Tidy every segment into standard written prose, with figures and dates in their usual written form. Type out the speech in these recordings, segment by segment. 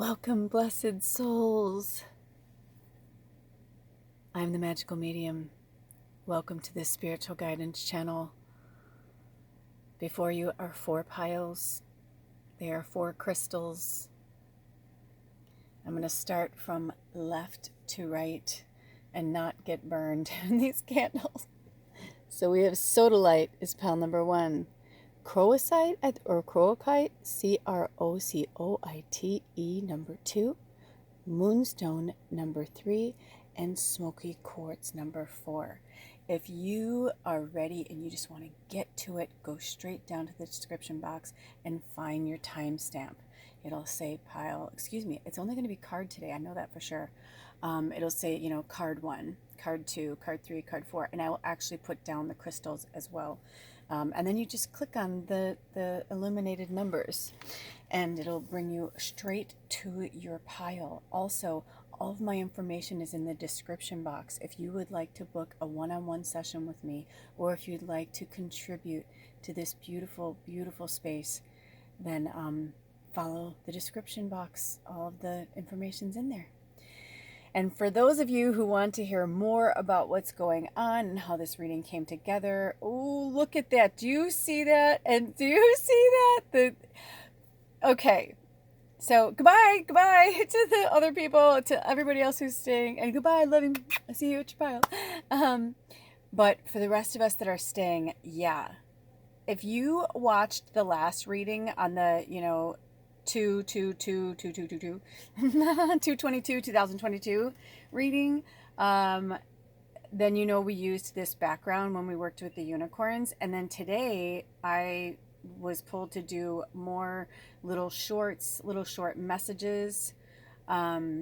Welcome, blessed souls. I'm the magical medium. Welcome to this spiritual guidance channel. Before you are 4 piles. They are 4 crystals. I'm going to start from left to right and not get burned in these candles. So we have Sodalite is pile number 1. Crocoite or Crocoite, Crocoite number 2. Moonstone number 3, and Smokey Quartz number 4. If you are ready and you just want to get to it, go straight down to the description box and find your timestamp. It'll say it's only going to be card today, I know that for sure. It'll say, card 1, card 2, card 3, card 4, and I will actually put down the crystals as well. And then you just click on the illuminated numbers and it'll bring you straight to your pile. Also, all of my information is in the description box. If you would like to book a one-on-one session with me, or if you'd like to contribute to this beautiful, beautiful space, then follow the description box. All of the information's in there. And for those of you who want to hear more about what's going on and how this reading came together, oh, look at that. Do you see that? And do you see that? Okay. So goodbye to the other people, to everybody else who's staying, and goodbye, loving. I see you at your pile. But for the rest of us that are staying, yeah. If you watched the last reading on the, 2022 reading, then we used this background when we worked with the unicorns, and then today I was pulled to do more little short messages. A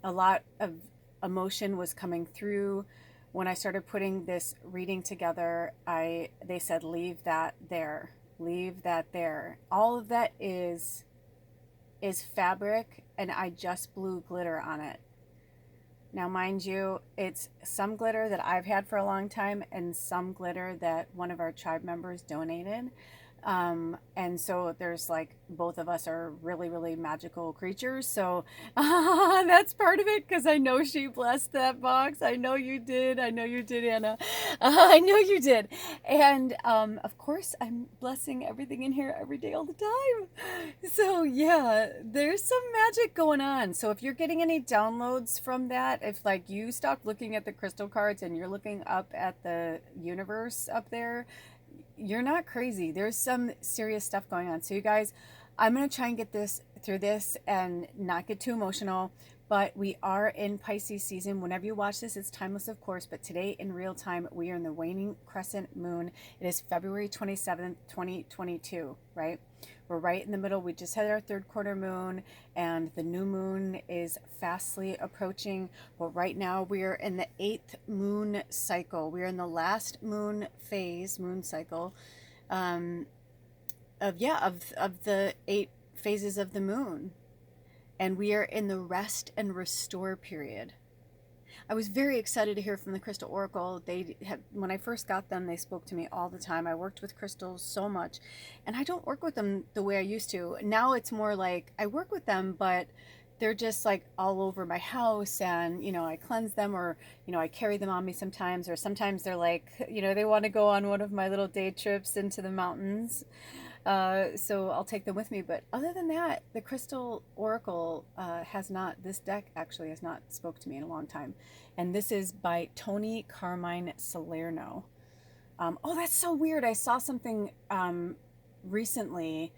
lot of emotion was coming through. When I started putting this reading together, they said, leave that there. All of that is fabric, and I just blew glitter on it. Now, mind you, it's some glitter that I've had for a long time and some glitter that one of our tribe members donated. And so there's both of us are really, really magical creatures. So that's part of it, because I know she blessed that box. I know you did, Anna. I know you did. And of course, I'm blessing everything in here every day, all the time. So yeah, there's some magic going on. So if you're getting any downloads from that, if you stop looking at the crystal cards and you're looking up at the universe up there, you're not crazy. There's some serious stuff going on. So you guys, I'm going to try and get through this and not get too emotional, but we are in Pisces season. Whenever you watch this, it's timeless, of course, but today in real time, we are in the waning crescent moon. It is February 27th, 2022, right? We're right in the middle. We just had our 3rd quarter moon, and the new moon is fastly approaching. But right now we are in the 8th moon cycle. We are in the last moon cycle, of the 8 phases of the moon. And we are in the rest and restore period. I was very excited to hear from the Crystal Oracle. When I first got them, they spoke to me all the time. I worked with crystals so much, and I don't work with them the way I used to. Now it's more like I work with them, but they're just all over my house, and I cleanse them, or I carry them on me sometimes, or sometimes they're they want to go on one of my little day trips into the mountains. So I'll take them with me. But other than that, the Crystal Oracle this deck actually has not spoke to me in a long time. And this is by Tony Carmine Salerno. Oh, that's so weird. I saw something recently,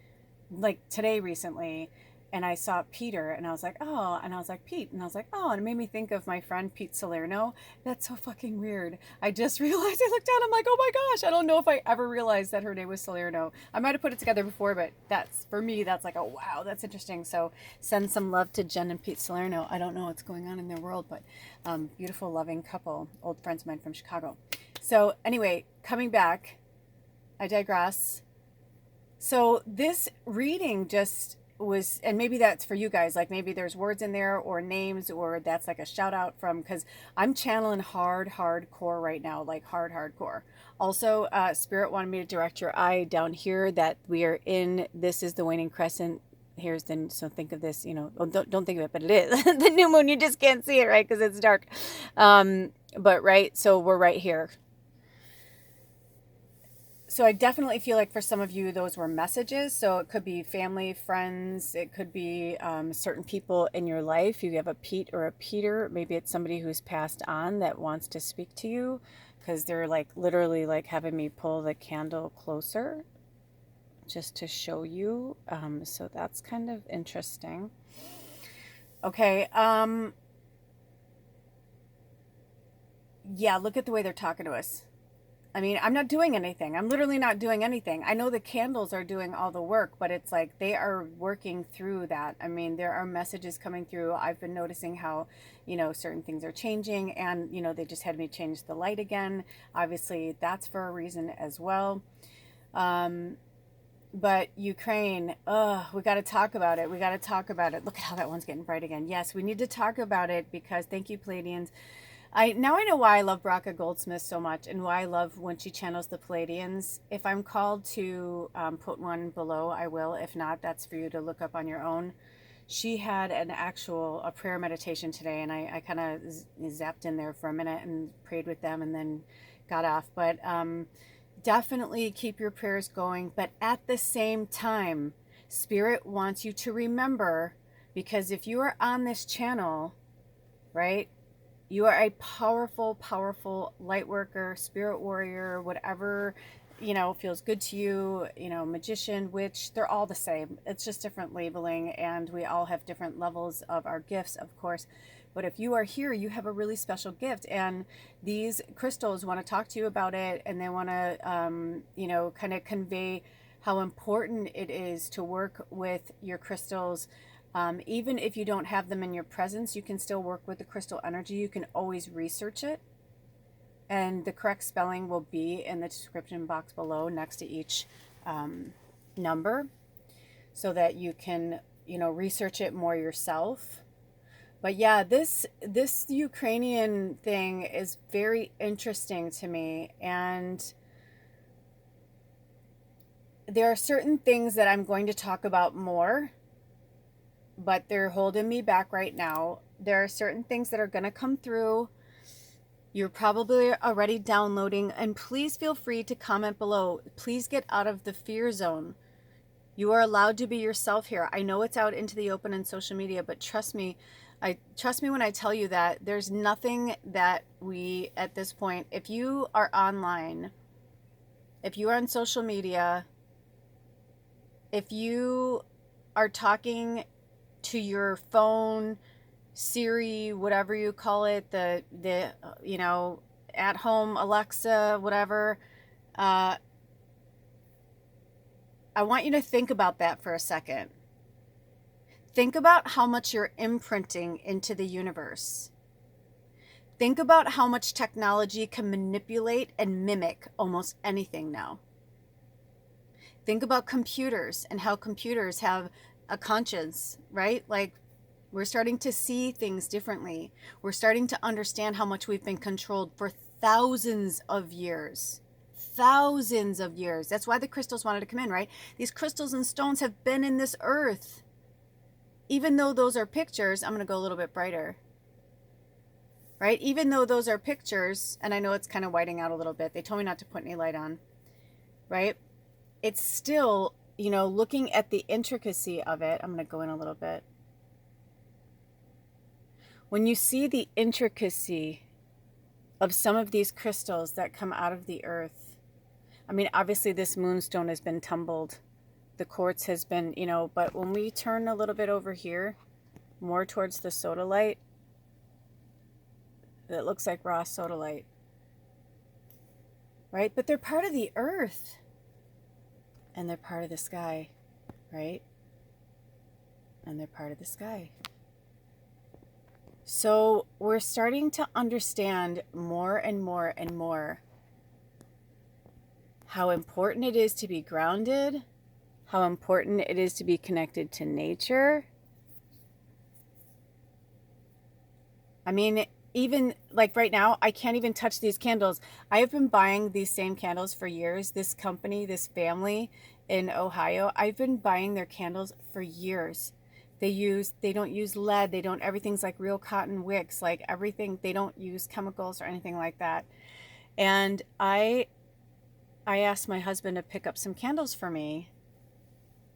recently, and I saw Peter, and I was like, oh, and I was like, Pete, and I was like, oh, and it made me think of my friend Pete Salerno. That's so fucking weird. I just realized, I looked down, I'm like, oh my gosh, I don't know if I ever realized that her name was Salerno. I might have put it together before, but for me, that's oh wow, that's interesting. So send some love to Jen and Pete Salerno. I don't know what's going on in their world, but beautiful, loving couple, old friends of mine from Chicago. So anyway, coming back, I digress. So this reading just was, and maybe that's for you guys, maybe there's words in there or names, or that's a shout out from, because I'm channeling hardcore right now, hardcore. Also, Spirit wanted me to direct your eye down here that we are in, this is the waning crescent here's the, so think of this, well, don't think of it, but it is the new moon. You just can't see it, right? Because it's dark. But right, so we're right here. So I definitely feel like for some of you, those were messages. So it could be family, friends. It could be certain people in your life. You have a Pete or a Peter. Maybe it's somebody who's passed on that wants to speak to you, because they're like literally like having me pull the candle closer just to show you. So that's kind of interesting. Okay. Yeah, look at the way they're talking to us. I mean, I'm not doing anything. I'm literally not doing anything. I know the candles are doing all the work, but it's like they are working through that. I mean, there are messages coming through. I've been noticing how, certain things are changing, and, they just had me change the light again. Obviously, that's for a reason as well. But Ukraine, we got to talk about it. We got to talk about it. Look at how that one's getting bright again. Yes, we need to talk about it, because thank you, Palladians. Now I know why I love Braca Goldsmith so much, and why I love when she channels the Palladians. If I'm called to put one below, I will. If not, that's for you to look up on your own. She had a prayer meditation today, and I kind of zapped in there for a minute and prayed with them and then got off. But definitely keep your prayers going. But at the same time, Spirit wants you to remember, because if you are on this channel, right, you are a powerful, powerful light worker, spirit warrior, whatever, feels good to you, magician, witch, they're all the same. It's just different labeling, and we all have different levels of our gifts, of course. But if you are here, you have a really special gift, and these crystals want to talk to you about it, and they want to, kind of convey how important it is to work with your crystals. Even if you don't have them in your presence, you can still work with the crystal energy. You can always research it. And the correct spelling will be in the description box below next to each number, so that you can, research it more yourself. But yeah, this Ukrainian thing is very interesting to me. And there are certain things that I'm going to talk about more, but they're holding me back right now. There are certain things that are going to come through. You're probably already downloading, and please feel free to comment below. Please get out of the fear zone. You are allowed to be yourself here. I know it's out into the open in social media, but trust me when I tell you that there's nothing that we, at this point, if you are online, if you are on social media, if you are talking to your phone, Siri, whatever you call it, the at home Alexa, whatever, I want you to think about that for a second. Think about how much you're imprinting into the universe. Think about how much technology can manipulate and mimic almost anything now. Think about computers and how computers have a conscience, right? Like, we're starting to see things differently. We're starting to understand how much we've been controlled for thousands of years. Thousands of years. That's why the crystals wanted to come in, right? These crystals and stones have been in this earth. Even though those are pictures, I'm going to go a little bit brighter. Right? Even though those are pictures, and I know it's kind of whiting out a little bit. They told me not to put any light on. Right? It's still, looking at the intricacy of it. I'm going to go in a little bit. When you see the intricacy of some of these crystals that come out of the earth, I mean, obviously this moonstone has been tumbled. The quartz has been, but when we turn a little bit over here, more towards the sodalite, it looks like raw sodalite. Right? But they're part of the earth. And they're part of the sky, right? And they're part of the sky. So we're starting to understand more and more and more how important it is to be grounded, how important it is to be connected to nature. I mean, even like right now, I can't even touch these candles. I have been buying these same candles for years. This company, this family in Ohio. I've been buying their candles for years. They don't use lead. They don't, everything's like real cotton wicks, like everything. They don't use chemicals or anything like that. And I asked my husband to pick up some candles for me.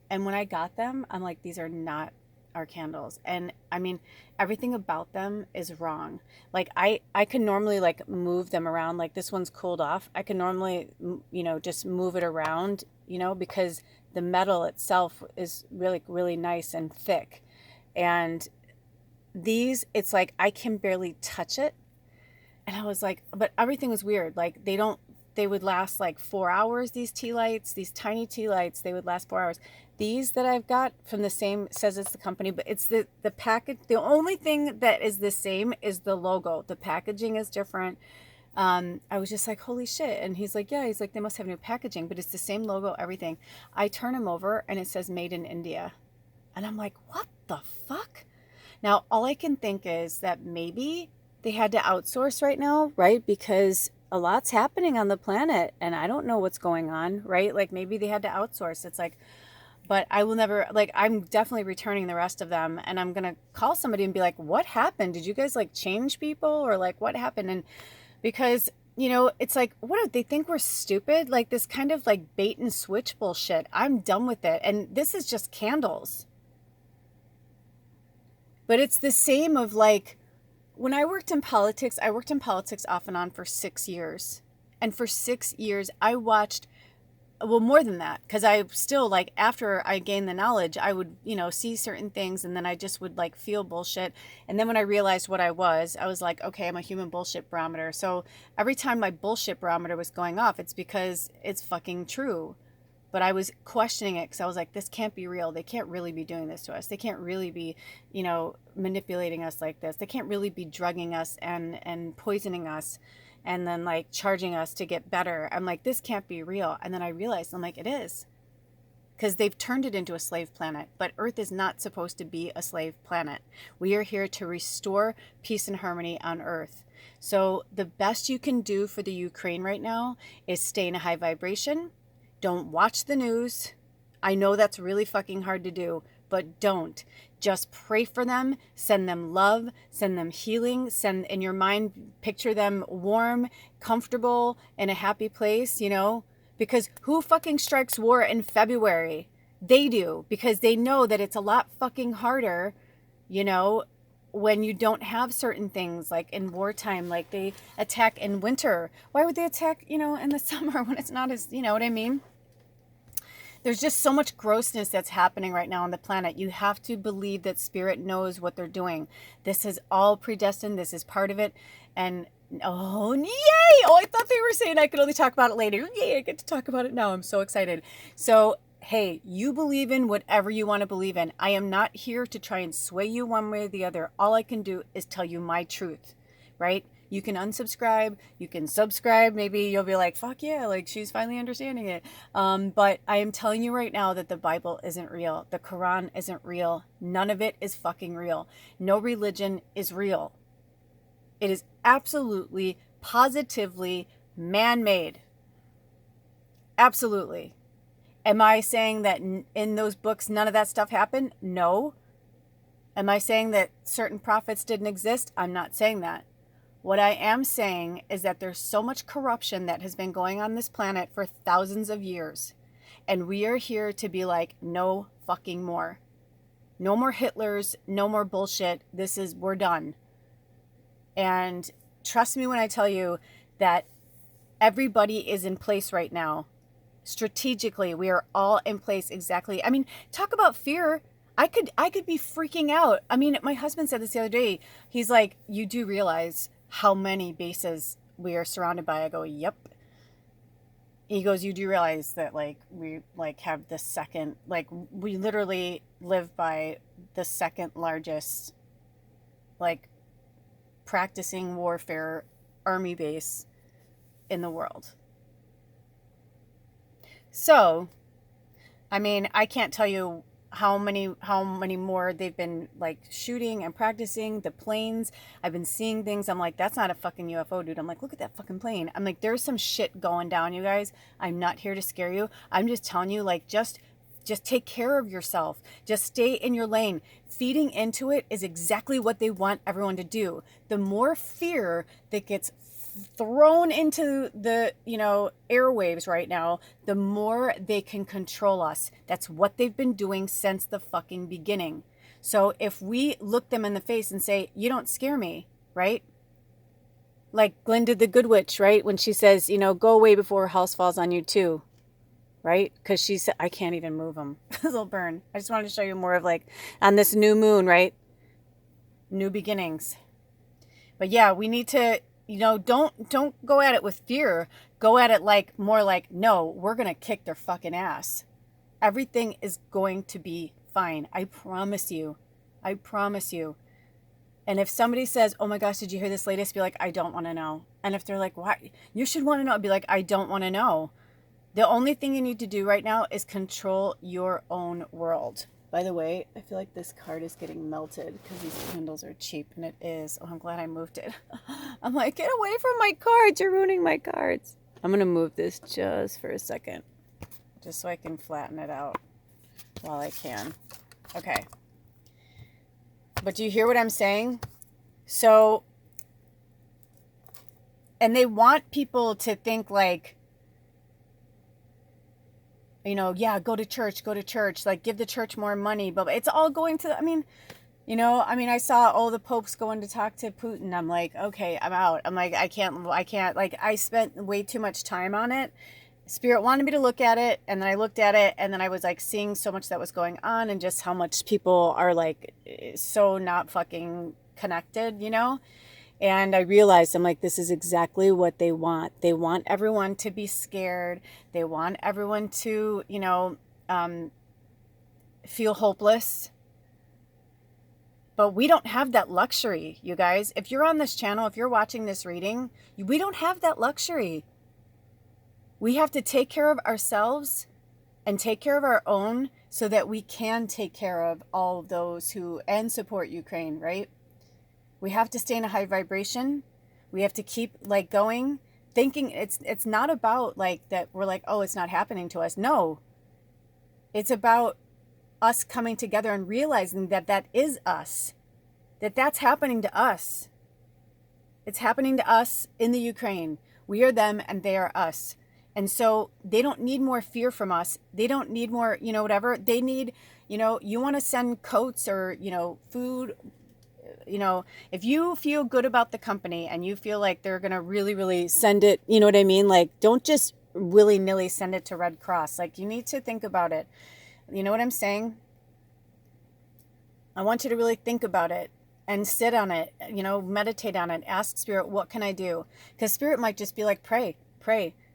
And when I got them, I'm like, these are not our candles. And I mean, everything about them is wrong. Like I can normally like move them around. Like this one's cooled off. I can normally, just move it around, because the metal itself is really, really nice and thick. And these, it's like I can barely touch it. And I was like, but everything was weird. Like they would last like 4 hours. These tea lights, these tiny tea lights, they would last 4 hours. These that I've got from the same, says it's the company, but it's the package. The only thing that is the same is the logo. The packaging is different. I was just like, holy shit. And he's like, yeah, he's like, they must have new packaging, but it's the same logo, everything. I turn them over and it says made in India. And I'm like, what the fuck? Now, all I can think is that maybe they had to outsource right now, right? Because a lot's happening on the planet and I don't know what's going on, right? Like maybe they had to outsource. It's like, but I will never, like, I'm definitely returning the rest of them. And I'm going to call somebody and be like, what happened? Did you guys like change people or like what happened? And because, it's like, what do they think we're stupid? Like this kind of like bait and switch bullshit. I'm done with it. And this is just candles. But it's the same of like, when I worked in politics off and on for 6 years. And for 6 years, I watched, well, more than that, because I still, like, after I gained the knowledge, I would, see certain things, and then I just would, like, feel bullshit. And then when I realized what I was like, okay, I'm a human bullshit barometer. So every time my bullshit barometer was going off, it's because it's fucking true. But I was questioning it because I was like, this can't be real. They can't really be doing this to us. They can't really be, manipulating us like this. They can't really be drugging us and poisoning us and then like charging us to get better. I'm like, this can't be real. And then I realized, I'm like, it is. Because they've turned it into a slave planet. But Earth is not supposed to be a slave planet. We are here to restore peace and harmony on Earth. So the best you can do for the Ukraine right now is stay in a high vibration. Don't watch the news. I know that's really fucking hard to do, but don't. Just pray for them, send them love, send them healing, send in your mind, picture them warm, comfortable, in a happy place, because who fucking strikes war in February? They do, because they know that it's a lot fucking harder, when you don't have certain things, like in wartime, like they attack in winter. Why would they attack, in the summer when it's not as, you know what I mean? There's just so much grossness that's happening right now on the planet. You have to believe that spirit knows what they're doing. This is all predestined. This is part of it. And oh, yay! Oh, I thought they were saying I could only talk about it later. Yay, I get to talk about it now. I'm so excited. So, hey, you believe in whatever you want to believe in. I am not here to try and sway you one way or the other. All I can do is tell you my truth, right? You can unsubscribe, you can subscribe. Maybe you'll be like, fuck yeah, like she's finally understanding it. But I am telling you right now that the Bible isn't real. The Quran isn't real. None of it is fucking real. No religion is real. It is absolutely, positively man-made. Absolutely. Am I saying that in those books none of that stuff happened? No. Am I saying that certain prophets didn't exist? I'm not saying that. What I am saying is that there's so much corruption that has been going on this planet for thousands of years. And we are here to be like, no fucking more. No more Hitlers, no more bullshit. We're done. And trust me when I tell you that everybody is in place right now. Strategically, we are all in place exactly. I mean, talk about fear. I could be freaking out. I mean, my husband said this the other day. He's like, you do realize how many bases we are surrounded by? I go, yep. He goes, you do realize that like we like have the second, like we literally live by the second largest like practicing warfare army base in the world. So, I mean, I can't tell you how many more they've been like shooting and practicing the planes. I've been seeing things. I'm like, that's not a fucking UFO, dude. I'm like, look at that fucking plane. I'm like, there's some shit going down, you guys. I'm not here to scare you. I'm just telling you, like, just take care of yourself. Just stay in your lane. Feeding into it is exactly what they want everyone to do. The more fear that gets thrown into the, airwaves right now, the more they can control us. That's what they've been doing since the fucking beginning. So if we look them in the face and say, you don't scare me, right? Like Glinda the Good Witch, right? When she says, go away before a house falls on you too. Right? Because she said, I can't even move them. They'll burn. I just wanted to show you more of like on this new moon, right? New beginnings. But yeah, we need to, don't go at it with fear. Go at it like more like, no, we're going to kick their fucking ass. Everything is going to be fine. I promise you. I promise you. And if somebody says, oh my gosh, did you hear this latest? Be like, I don't want to know. And if they're like, why? You should want to know. Be like, I don't want to know. The only thing you need to do right now is control your own world. By the way, I feel like this card is getting melted because these candles are cheap, and it is. Oh, I'm glad I moved it. I'm like, get away from my cards. You're ruining my cards. I'm going to move this just for a second, just so I can flatten it out while I can. Okay. But do you hear what I'm saying? So, and they want people to think like, yeah, go to church, like give the church more money, but it's all going to, I saw, the Pope's going to talk to Putin. I'm like, okay, I'm out. I'm like, I can't, like, I spent way too much time on it. Spirit wanted me to look at it, and then I looked at it, and then I was like seeing so much that was going on and just how much people are like so not fucking connected, And I realized, I'm like, this is exactly what they want. They want everyone to be scared. They want everyone to, feel hopeless. But we don't have that luxury, you guys. If you're on this channel, if you're watching this reading, we don't have that luxury. We have to take care of ourselves and take care of our own so that we can take care of all of those who and support Ukraine, right? We have to stay in a high vibration. We have to keep like going, thinking it's not about like that we're like, oh, it's not happening to us. No, it's about us coming together and realizing that that is us, that's happening to us. It's happening to us in the Ukraine. We are them and they are us. And so they don't need more fear from us. They don't need more, whatever. They need, you want to send coats or, food. If you feel good about the company and you feel like they're going to really, really send it, you know what I mean? Like, don't just willy-nilly send it to Red Cross. Like, you need to think about it. You know what I'm saying? I want you to really think about it and sit on it, meditate on it. Ask Spirit, what can I do? Because Spirit might just be like, pray,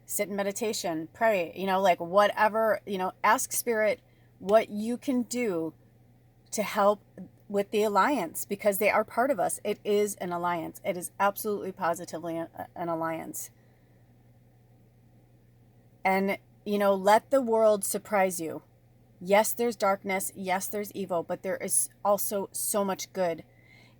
sit in meditation, pray, like whatever, ask Spirit what you can do to help with the alliance, because they are part of us. It is an alliance. It is absolutely positively an alliance. And, let the world surprise you. Yes, there's darkness. Yes, there's evil, but there is also so much good.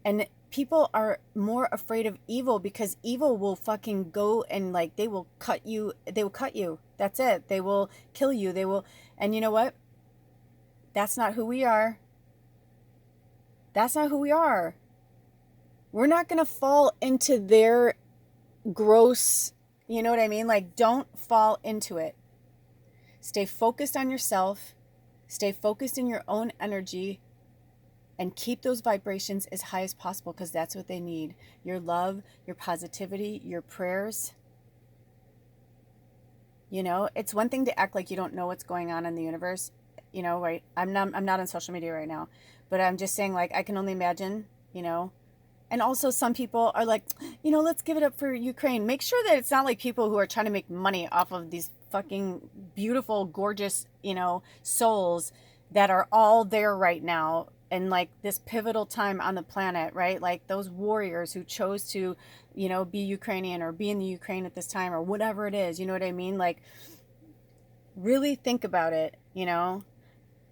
And people are more afraid of evil because evil will fucking go and like, they will cut you. They will cut you. That's it. They will kill you. They will. And you know what? That's not who we are. That's not who we are. We're not going to fall into their gross, you know what I mean? Like, don't fall into it. Stay focused on yourself. Stay focused in your own energy and keep those vibrations as high as possible, because that's what they need. Your love, your positivity, your prayers. It's one thing to act like you don't know what's going on in the universe, right? I'm not on social media right now. But I'm just saying, like, I can only imagine, And also some people are like, let's give it up for Ukraine. Make sure that it's not like people who are trying to make money off of these fucking beautiful, gorgeous, souls that are all there right now. And like this pivotal time on the planet, right? Like those warriors who chose to, be Ukrainian or be in the Ukraine at this time or whatever it is. You know what I mean? Like, really think about it,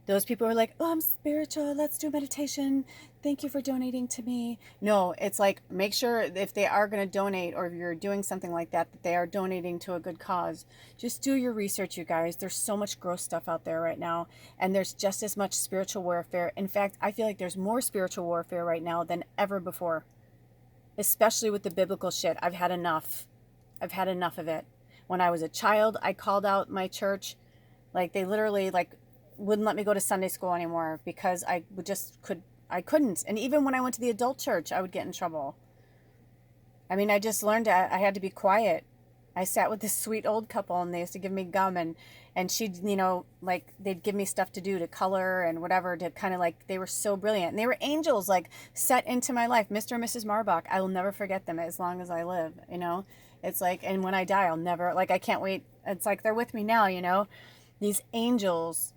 Those people are like, oh, I'm spiritual. Let's do meditation. Thank you for donating to me. No, it's like, make sure if they are going to donate, or if you're doing something like that, that they are donating to a good cause. Just do your research, you guys. There's so much gross stuff out there right now. And there's just as much spiritual warfare. In fact, I feel like there's more spiritual warfare right now than ever before, especially with the biblical shit. I've had enough. I've had enough of it. When I was a child, I called out my church. Like, they literally, like, wouldn't let me go to Sunday school anymore because I couldn't. And even when I went to the adult church, I would get in trouble. I mean, I just learned I had to be quiet. I sat with this sweet old couple, and they used to give me gum, and she'd, like, they'd give me stuff to do, to color and whatever, to kind of, like, they were so brilliant. And they were angels, like, set into my life. Mr. and Mrs. Marbach, I will never forget them as long as I live, It's like, and when I die, I'll never, like, I can't wait. It's like they're with me now. These angels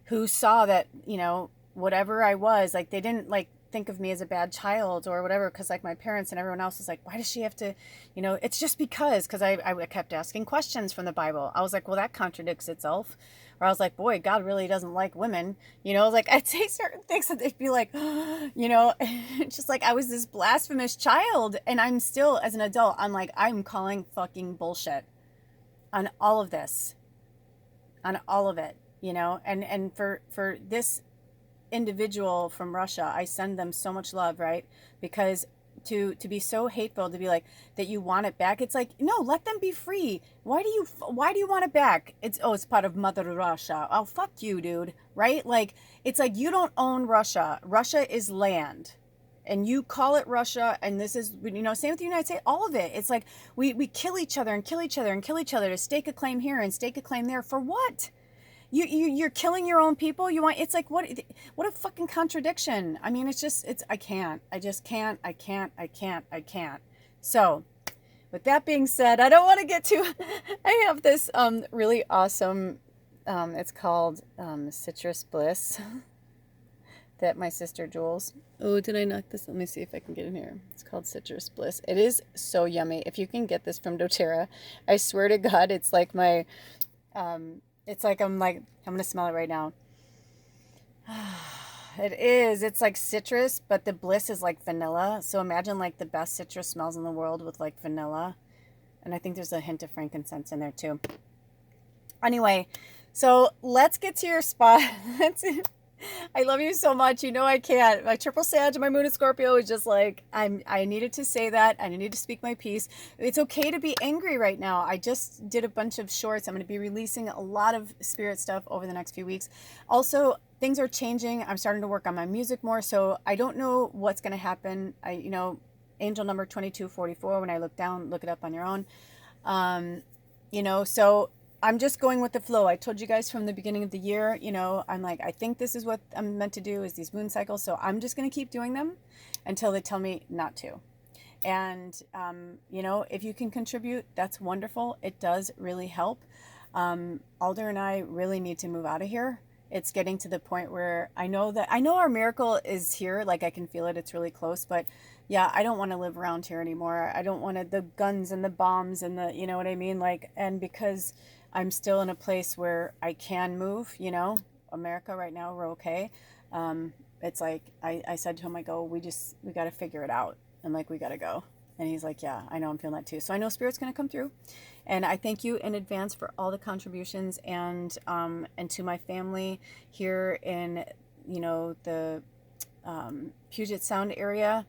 who saw that, whatever I was, like, they didn't, like, think of me as a bad child or whatever, because, like, my parents and everyone else was like, why does she have to, it's just because I kept asking questions from the Bible. I was like, well, that contradicts itself. Or I was like, boy, God really doesn't like women. Like, I'd say certain things, and they'd be like, just like I was this blasphemous child. And I'm still, as an adult, I'm like, I'm calling fucking bullshit on all of this, on all of it. And for this individual from Russia, I send them so much love, right? Because to be so hateful, to be like that you want it back, it's like, no, let them be free. Why do you want it back? It's part of Mother Russia. Oh, fuck you, dude, right? Like, it's like, you don't own Russia. Russia is land, and you call it Russia, and this is, same with the United States, all of it. It's like we kill each other and kill each other and kill each other to stake a claim here and stake a claim there. For what? You're killing your own people. It's like, what a fucking contradiction. I mean, I can't. So with that being said, I don't want to get too, I have this really awesome, it's called Citrus Bliss that my sister Jules, oh, did I knock this? Let me see if I can get in here. It's called Citrus Bliss. It is so yummy. If you can get this from doTERRA, I swear to God, it's like my, it's like, I'm going to smell it right now. It's like citrus, but the bliss is like vanilla. So imagine like the best citrus smells in the world with like vanilla. And I think there's a hint of frankincense in there too. Anyway, so let's get to your spot. I love you so much. I can't. My triple Sag and my moon in Scorpio is just like, I needed to say that. I needed to speak my piece. It's okay to be angry right now. I just did a bunch of shorts. I'm going to be releasing a lot of spirit stuff over the next few weeks. Also, things are changing. I'm starting to work on my music more. So I don't know what's going to happen. Angel number 2244, when I look down, look it up on your own. So I'm just going with the flow. I told you guys from the beginning of the year, I'm like, I think this is what I'm meant to do, is these moon cycles. So I'm just going to keep doing them until they tell me not to. And, if you can contribute, that's wonderful. It does really help. Alder and I really need to move out of here. It's getting to the point where I know our miracle is here. Like, I can feel it. It's really close, but yeah, I don't want to live around here anymore. I don't want the guns and the bombs and the, you know what I mean? Like, and because I'm still in a place where I can move, America right now, we're okay. It's like, I said to him, I go, we got to figure it out. And like, we got to go. And he's like, yeah, I know, I'm feeling that too. So I know Spirit's going to come through. And I thank you in advance for all the contributions, and to my family here in, the Puget Sound area.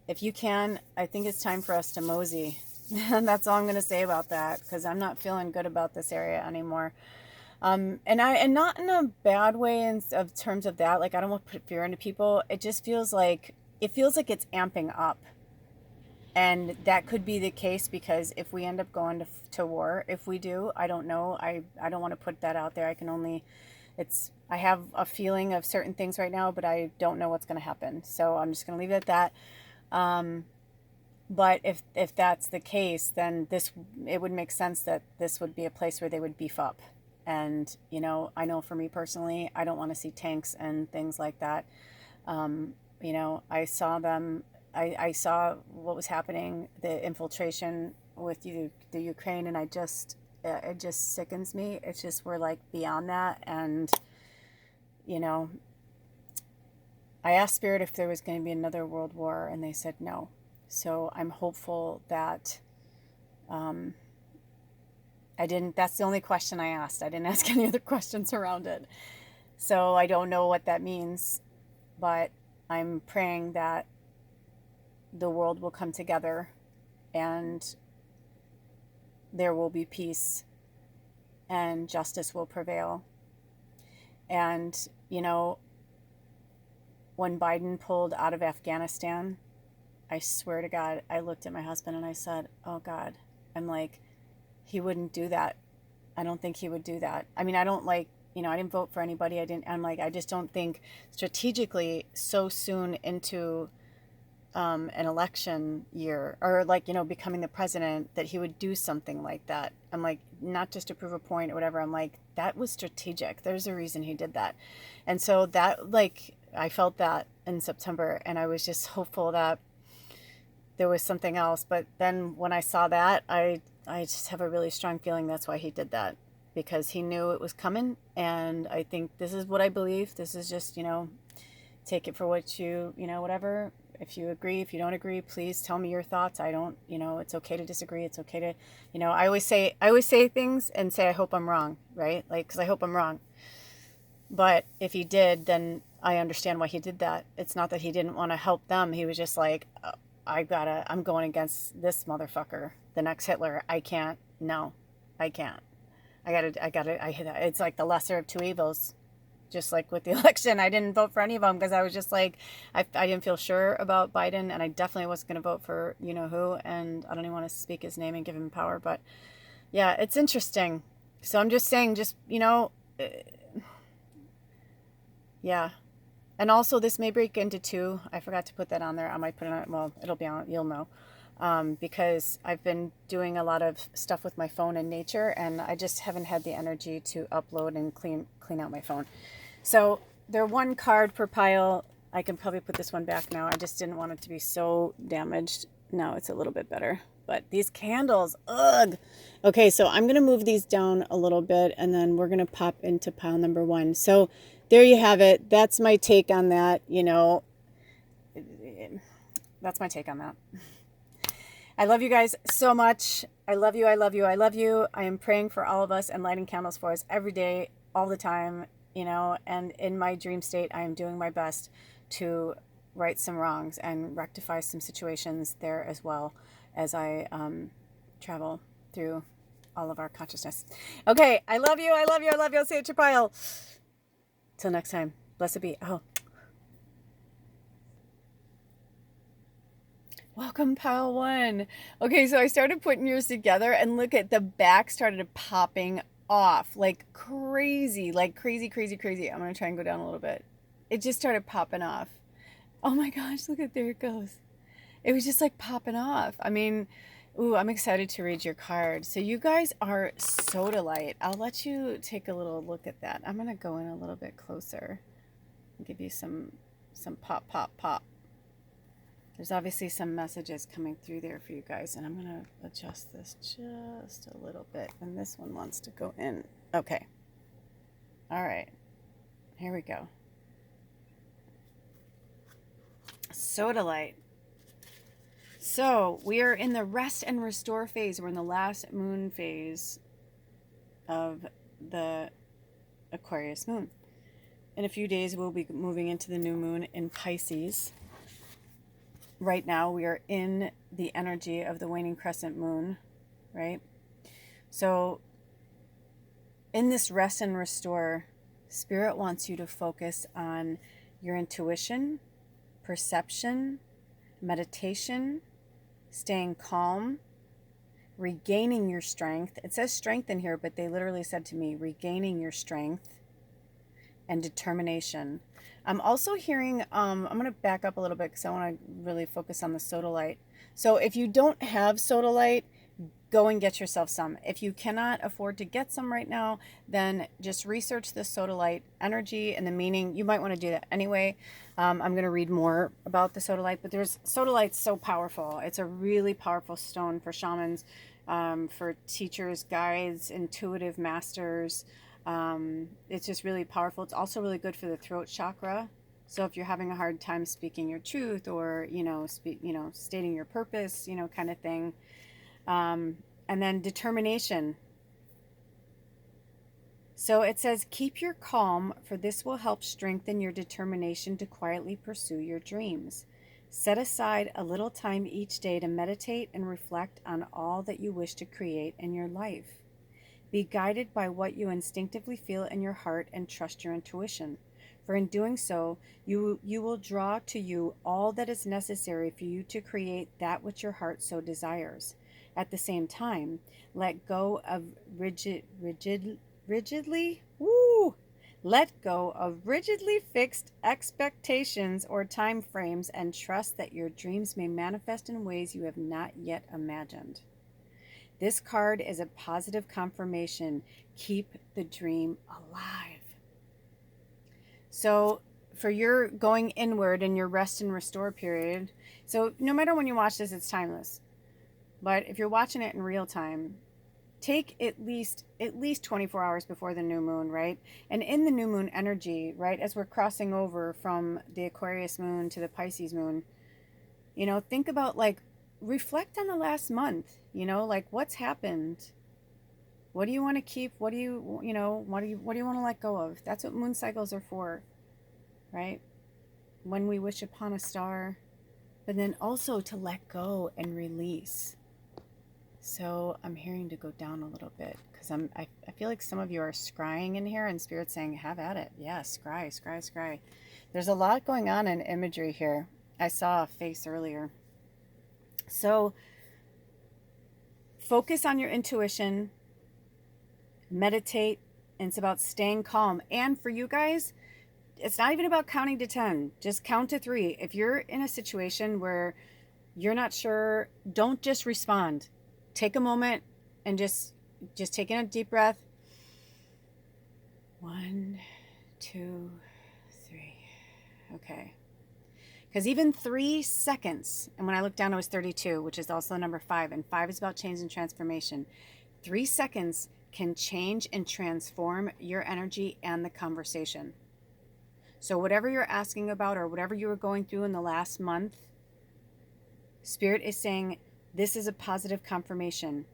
If you can, I think it's time for us to mosey. And that's all I'm going to say about that, because I'm not feeling good about this area anymore. And not in a bad way in of terms of that. Like, I don't want to put fear into people. It just feels like it's amping up. And that could be the case, because if we end up going to war, if we do, I don't know. I don't want to put that out there. I have a feeling of certain things right now, but I don't know what's going to happen. So I'm just going to leave it at that. But if that's the case, then it would make sense that this would be a place where they would beef up. And, I know for me personally, I don't want to see tanks and things like that. I saw them. I saw what was happening, the infiltration with the Ukraine, and it just sickens me. It's just, we're like beyond that. And you know, I asked Spirit if there was going to be another world war, and they said no. So I'm hopeful that that's the only question I asked. I didn't ask any other questions around it. So I don't know what that means, but I'm praying that the world will come together and there will be peace and justice will prevail. And, you know, when Biden pulled out of Afghanistan, I swear to God, I looked at my husband and I said, oh God, I'm like, he wouldn't do that. I don't think he would do that. I mean, I don't like, you know, I didn't vote for anybody. I'm like, I just don't think strategically so soon into an election year or like, you know, becoming the president that he would do something like that. I'm like, not just to prove a point or whatever. I'm like, that was strategic. There's a reason he did that. And so that, like, I felt that in September and I was just hopeful that there was something else. But then when I saw that, I just have a really strong feeling that's why he did that, because he knew it was coming. And I think this is what I believe. This is just, you know, take it for what you know, whatever. If you agree, if you don't agree, please tell me your thoughts. I don't, you know, it's okay to disagree. It's okay to, you know, I always say things and say, I hope I'm wrong, right? Like, cause I hope I'm wrong. But if he did, then I understand why he did that. It's not that he didn't want to help them. He was just like, I'm going against this motherfucker, the next Hitler. I can't, no, I can't. It's like the lesser of two evils. Just like with the election, I didn't vote for any of them because I was just like, I didn't feel sure about Biden, and I definitely wasn't going to vote for you know who, and I don't even want to speak his name and give him power, but yeah, it's interesting. So I'm just saying, just, you know, yeah. And also this may break into two. I forgot to put that on there. I might put it on, well, it'll be on, you'll know. Because I've been doing a lot of stuff with my phone in nature, and I just haven't had the energy to upload and clean out my phone. So they're one card per pile. I can probably put this one back now. I just didn't want it to be so damaged. Now it's a little bit better. But these candles, ugh. Okay, so I'm going to move these down a little bit, and then we're going to pop into pile number one. So there you have it. That's my take on that. You know, that's my take on that. I love you guys so much. I love you. I love you. I love you. I am praying for all of us and lighting candles for us every day, all the time, you know, and in my dream state, I am doing my best to right some wrongs and rectify some situations there as well as I travel through all of our consciousness. Okay. I love you. I love you. I love you. I'll see you at your pile. Till next time. Blessed be. Oh. Welcome, pile one. Okay, so I started putting yours together, and look at the back started popping off like crazy, crazy. I'm going to try and go down a little bit. It just started popping off. Oh my gosh, look at, there it goes. It was just like popping off. I mean, ooh, I'm excited to read your card. So you guys are Sodalite. I'll let you take a little look at that. I'm going to go in a little bit closer and give you some pop. There's obviously some messages coming through there for you guys, and I'm going to adjust this just a little bit, and this one wants to go in. Okay. All right. Here we go. Sodalite. So we are in the rest and restore phase. We're in the last moon phase of the Aquarius moon. In a few days, we'll be moving into the new moon in Pisces. Right now, we are in the energy of the waning crescent moon, right? So in this rest and restore, Spirit wants you to focus on your intuition, perception, meditation, staying calm, regaining your strength. It says strength in here, but they literally said to me, regaining your strength and determination. I'm also hearing, I'm going to back up a little bit because I want to really focus on the Sodalite. So if you don't have Sodalite, go and get yourself some. If you cannot afford to get some right now, then just research the Sodalite energy and the meaning. You might want to do that anyway. I'm going to read more about the Sodalite, but Sodalite's so powerful. It's a really powerful stone for shamans, for teachers, guides, intuitive masters, It's just really powerful. It's also really good for the throat chakra. So if you're having a hard time speaking your truth, or stating your purpose, kind of thing. And then determination. So it says, keep your calm, for this will help strengthen your determination to quietly pursue your dreams. Set aside a little time each day to meditate and reflect on all that you wish to create in your life. Be guided by what you instinctively feel in your heart and trust your intuition. For in doing so, you will draw to you all that is necessary for you to create that which your heart so desires. At the same time, let go of rigidly fixed expectations or time frames, and trust that your dreams may manifest in ways you have not yet imagined. This card is a positive confirmation. Keep the dream alive. So for your going inward in your rest and restore period, so no matter when you watch this, it's timeless. But if you're watching it in real time, take at least 24 hours before the new moon, right? And in the new moon energy, right, as we're crossing over from the Aquarius moon to the Pisces moon, think about, like, reflect on the last month, like, what's happened? What do you want to keep? What do you want to let go of? That's what moon cycles are for, right? When we wish upon a star, but then also to let go and release. So I'm hearing to go down a little bit, because I feel like some of you are scrying in here, and Spirit's saying, have at it. Yeah, scry. There's a lot going on in imagery here. I saw a face earlier. So focus on your intuition, meditate, and it's about staying calm. And for you guys, it's not even about counting to 10. Just count to 3. If you're in a situation where you're not sure, don't just respond. Take a moment and just take in a deep breath. 1, 2, 3. Okay. Because even 3 seconds, and when I looked down, it was 32, which is also the number 5, and 5 is about change and transformation. 3 seconds can change and transform your energy and the conversation. So whatever you're asking about, or whatever you were going through in the last month, Spirit is saying, this is a positive confirmation.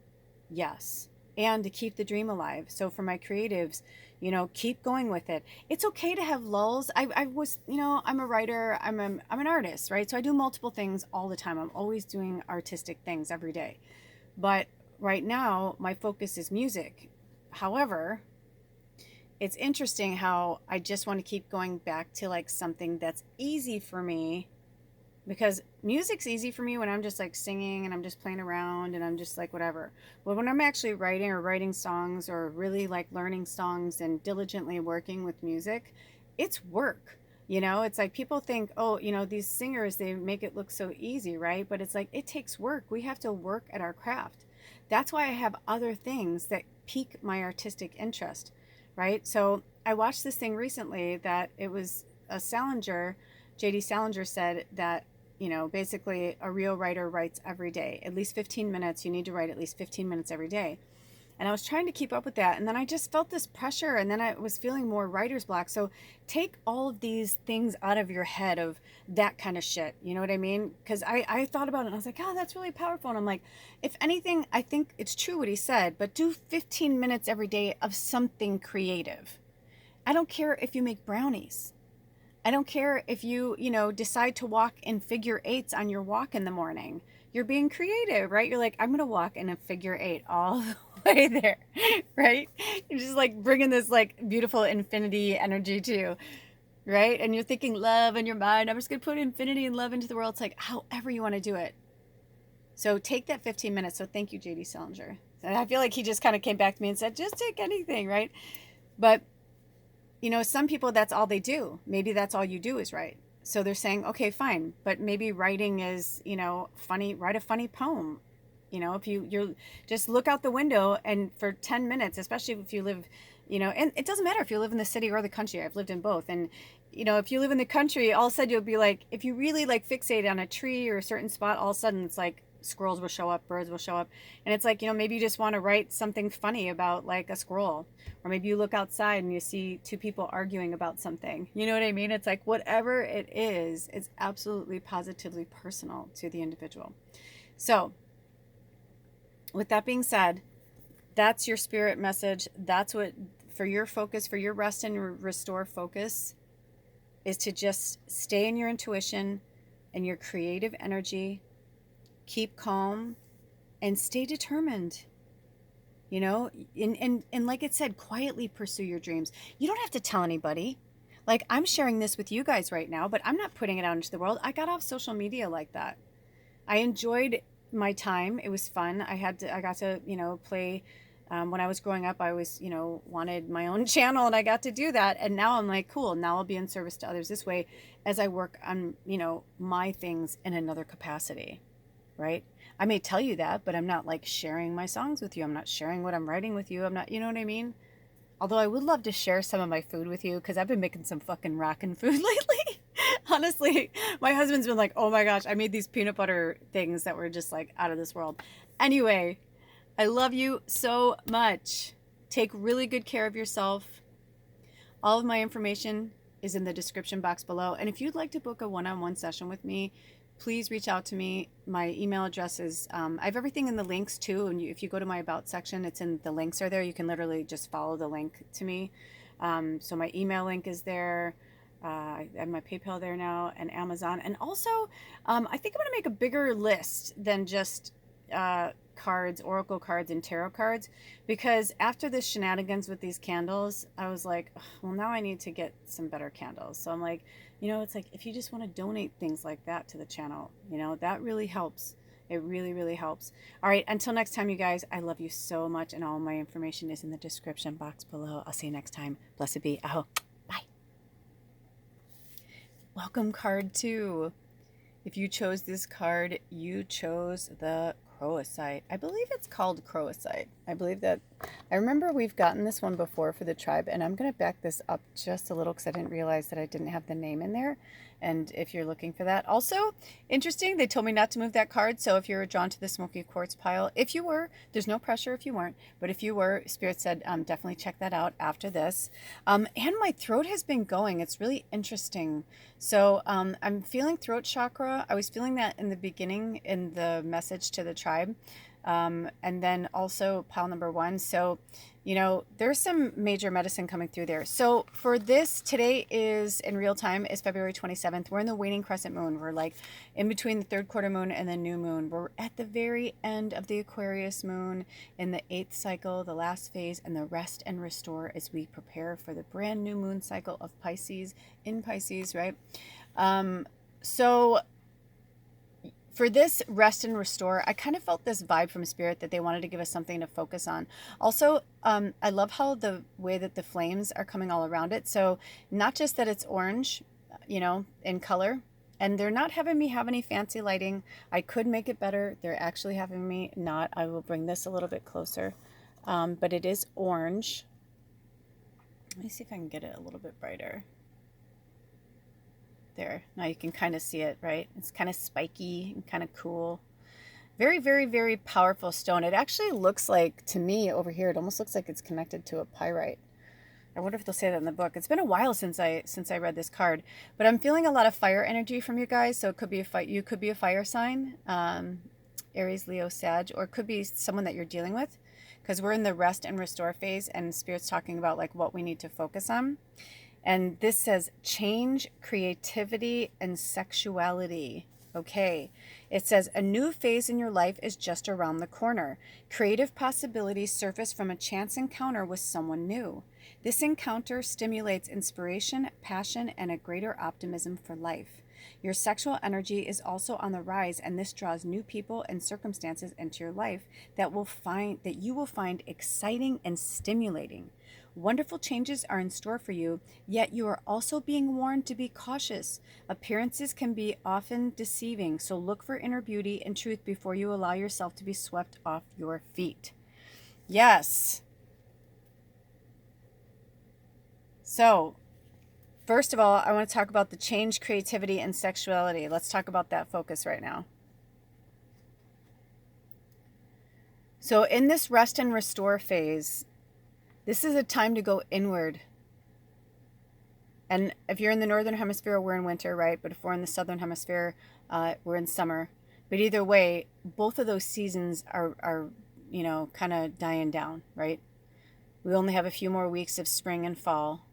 Yes. And to keep the dream alive. So for my creatives, keep going with it. It's okay to have lulls. I was, I'm a writer, I'm an artist, right? So I do multiple things all the time. I'm always doing artistic things every day. But right now, my focus is music. However, it's interesting how I just want to keep going back to, like, something that's easy for me, because music's easy for me when I'm just, like, singing and I'm just playing around and I'm just, like, whatever. But when I'm actually writing songs, or really, like, learning songs and diligently working with music, it's work. It's like, people think, oh, these singers, they make it look so easy, right? But it's like, it takes work. We have to work at our craft. That's why I have other things that pique my artistic interest, right? So I watched this thing recently that it was a Salinger. J.D. Salinger said that, basically a real writer writes every day, at least 15 minutes. You need to write at least 15 minutes every day. And I was trying to keep up with that. And then I just felt this pressure, and then I was feeling more writer's block. So take all of these things out of your head of that kind of shit. You know what I mean? Because I thought about it, and I was like, oh, that's really powerful. And I'm like, if anything, I think it's true what he said, but do 15 minutes every day of something creative. I don't care if you make brownies. I don't care if you, decide to walk in figure 8s on your walk in the morning. You're being creative, right? You're like, I'm going to walk in a figure 8 all the way there, right? You're just, like, bringing this, like, beautiful infinity energy to you, right? And you're thinking love in your mind. I'm just going to put infinity and love into the world. It's like, however you want to do it. So take that 15 minutes. So thank you, J.D. Salinger. And I feel like he just kind of came back to me and said, just take anything, right? But some people, that's all they do. Maybe that's all you do is write. So they're saying, okay, fine. But maybe writing is, funny, write a funny poem. If you're just look out the window, and for 10 minutes, especially if you live, and it doesn't matter if you live in the city or the country. I've lived in both. And, if you live in the country, all of a sudden you'll be like, if you really, like, fixate on a tree or a certain spot, all of a sudden it's like squirrels will show up, birds will show up. And it's like, maybe you just want to write something funny about like a squirrel, or maybe you look outside and you see two people arguing about something. You know what I mean? It's like whatever it is, it's absolutely positively personal to the individual. So with that being said, that's your spirit message. That's what, for your focus, for your rest and restore focus, is to just stay in your intuition and your creative energy. Keep calm and stay determined. And like it said, quietly pursue your dreams. You don't have to tell anybody. Like, I'm sharing this with you guys right now, but I'm not putting it out into the world. I got off social media like that. I enjoyed my time. It was fun. I got to, play. When I was growing up, I always, wanted my own channel, and I got to do that. And now I'm like, cool, now I'll be in service to others this way as I work on, my things in another capacity, right? I may tell you that, but I'm not like sharing my songs with you. I'm not sharing what I'm writing with you. I'm not, you know what I mean? Although I would love to share some of my food with you, because I've been making some fucking rockin' food lately. Honestly, my husband's been like, oh my gosh, I made these peanut butter things that were just like out of this world. Anyway, I love you so much. Take really good care of yourself. All of my information is in the description box below. And if you'd like to book a one-on-one session with me, please reach out to me. My email address is, I have everything in the links too. And if you go to my about section, it's in the links are there. You can literally just follow the link to me. So my email link is there. I have my PayPal there now, and Amazon. And also, I think I'm going to make a bigger list than just cards, oracle cards, and tarot cards, because after this shenanigans with these candles, I was like, well, now I need to get some better candles. So I'm like, it's like, if you just want to donate things like that to the channel, that really helps. It really, really helps. All right, until next time, you guys, I love you so much, and all my information is in the description box below. I'll see you next time. Blessed be. Aho. Bye. Welcome card 2. If you chose this card, you chose the Crocoite. I believe it's called Crocoite. I remember we've gotten this one before for the tribe, and I'm going to back this up just a little because I didn't realize that I didn't have the name in there. And if you're looking for that, also interesting, they told me not to move that card. So if you're drawn to the Smokey Quartz pile, if you were, there's no pressure if you weren't, but if you were, Spirit said definitely check that out after this. And my throat has been going. It's really interesting. So I'm feeling throat chakra. I was feeling that in the beginning in the message to the tribe. And then also pile number 1. So, there's some major medicine coming through there. So for this, today is in real time is February 27th. We're in the waning crescent moon. We're like in between the 3rd quarter moon and the new moon. We're at the very end of the Aquarius moon in the 8th cycle, the last phase, and the rest and restore as we prepare for the brand new moon cycle of Pisces in Pisces, right? So for this rest and restore, I kind of felt this vibe from Spirit that they wanted to give us something to focus on. Also, I love how the way that the flames are coming all around it. So not just that it's orange, in color, and they're not having me have any fancy lighting. I could make it better. They're actually having me not. I will bring this a little bit closer, but it is orange. Let me see if I can get it a little bit brighter. There, now you can kind of see it, right? It's kind of spiky and kind of cool. Very, very, very powerful stone. It actually looks like, to me over here, it almost looks like it's connected to a pyrite. I wonder if they'll say that in the book. It's been a while since I read this card, but I'm feeling a lot of fire energy from you guys. So it could be you could be a fire sign, Aries, Leo, Sag, or it could be someone that you're dealing with, because we're in the rest and restore phase, and Spirit's talking about like what we need to focus on. And this says change, creativity, and sexuality. Okay. It says a new phase in your life is just around the corner. Creative possibilities surface from a chance encounter with someone new. This encounter stimulates inspiration, passion, and a greater optimism for life. Your sexual energy is also on the rise, and this draws new people and circumstances into your life that you will find exciting and stimulating. Wonderful changes are in store for you, yet you are also being warned to be cautious. Appearances can be often deceiving, so look for inner beauty and truth before you allow yourself to be swept off your feet. Yes. So, first of all, I want to talk about the change, creativity, and sexuality. Let's talk about that focus right now. So in this rest and restore phase, this is a time to go inward. And if you're in the northern hemisphere, we're in winter, right? But if we're in the southern hemisphere, we're in summer. But either way, both of those seasons are kind of dying down, right? We only have a few more weeks of spring and fall.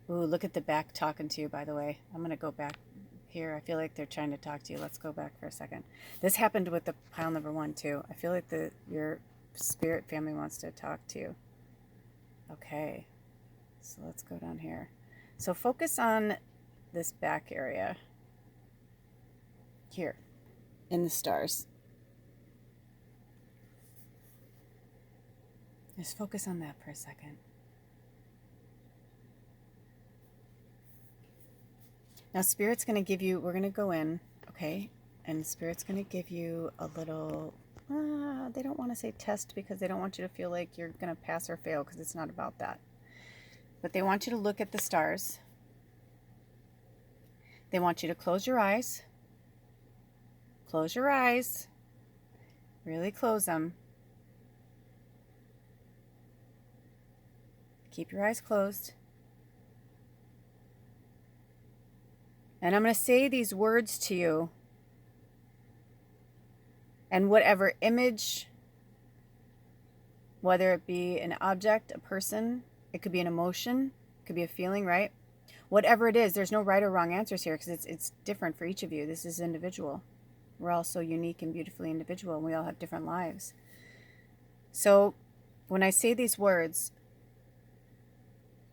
Ooh, look at the back talking to you, by the way. I'm going to go back here. I feel like they're trying to talk to you. Let's go back for a second. This happened with the pile number 1 too. I feel like your spirit family wants to talk to you. Okay, so let's go down here. So focus on this back area here in the stars. Just focus on that for a second. Now Spirit's going to give you, we're going to go in, okay? And Spirit's going to give you a little, they don't want to say test because they don't want you to feel like you're going to pass or fail, because it's not about that. But they want you to look at the stars. They want you to close your eyes. Close your eyes. Really close them. Keep your eyes closed. And I'm going to say these words to you. And whatever image, whether it be an object, a person, it could be an emotion, it could be a feeling, right? Whatever it is, there's no right or wrong answers here, because it's different for each of you. This is individual. We're all so unique and beautifully individual, and we all have different lives. So when I say these words,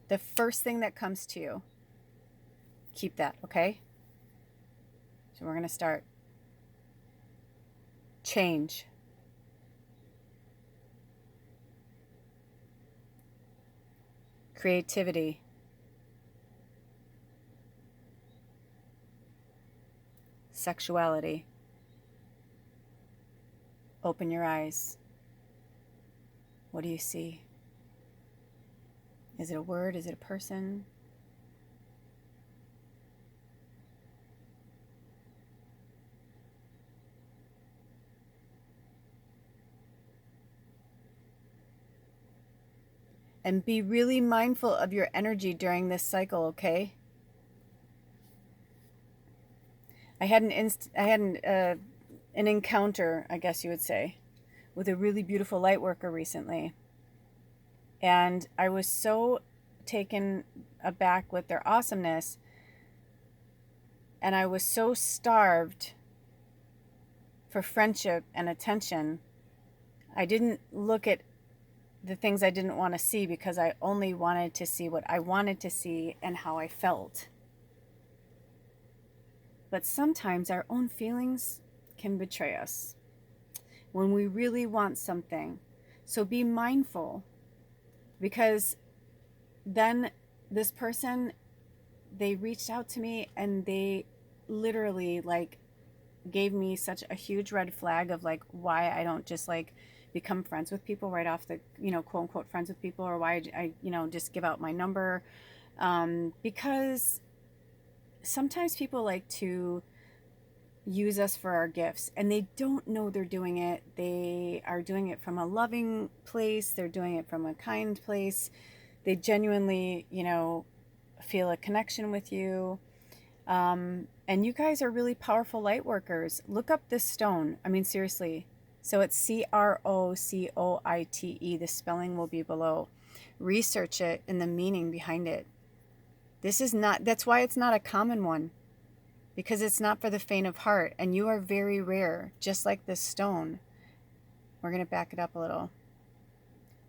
the first thing that comes to you, keep that, okay? So we're going to start. Change. Creativity. Sexuality. Open your eyes. What do you see? Is it a word? Is it a person? And be really mindful of your energy during this cycle, okay? I had an encounter, I guess you would say, with a really beautiful light worker recently. And I was so taken aback with their awesomeness. And I was so starved for friendship and attention. I didn't look at the things I didn't want to see, because I only wanted to see what I wanted to see and how I felt. But sometimes our own feelings can betray us when we really want something. So be mindful, because then this person, they reached out to me and they literally gave me such a huge red flag of why I don't just become friends with people right off the, quote unquote friends with people, or why I just give out my number. Because sometimes people like to use us for our gifts, and they don't know they're doing it. They are doing it from a loving place. They're doing it from a kind place. They genuinely, feel a connection with you. And you guys are really powerful light workers. Look up this stone. I mean, seriously. So it's Crocoite. The spelling will be below. Research it and the meaning behind it. That's why it's not a common one, because it's not for the faint of heart, and you are very rare, just like this stone. We're going to back it up a little,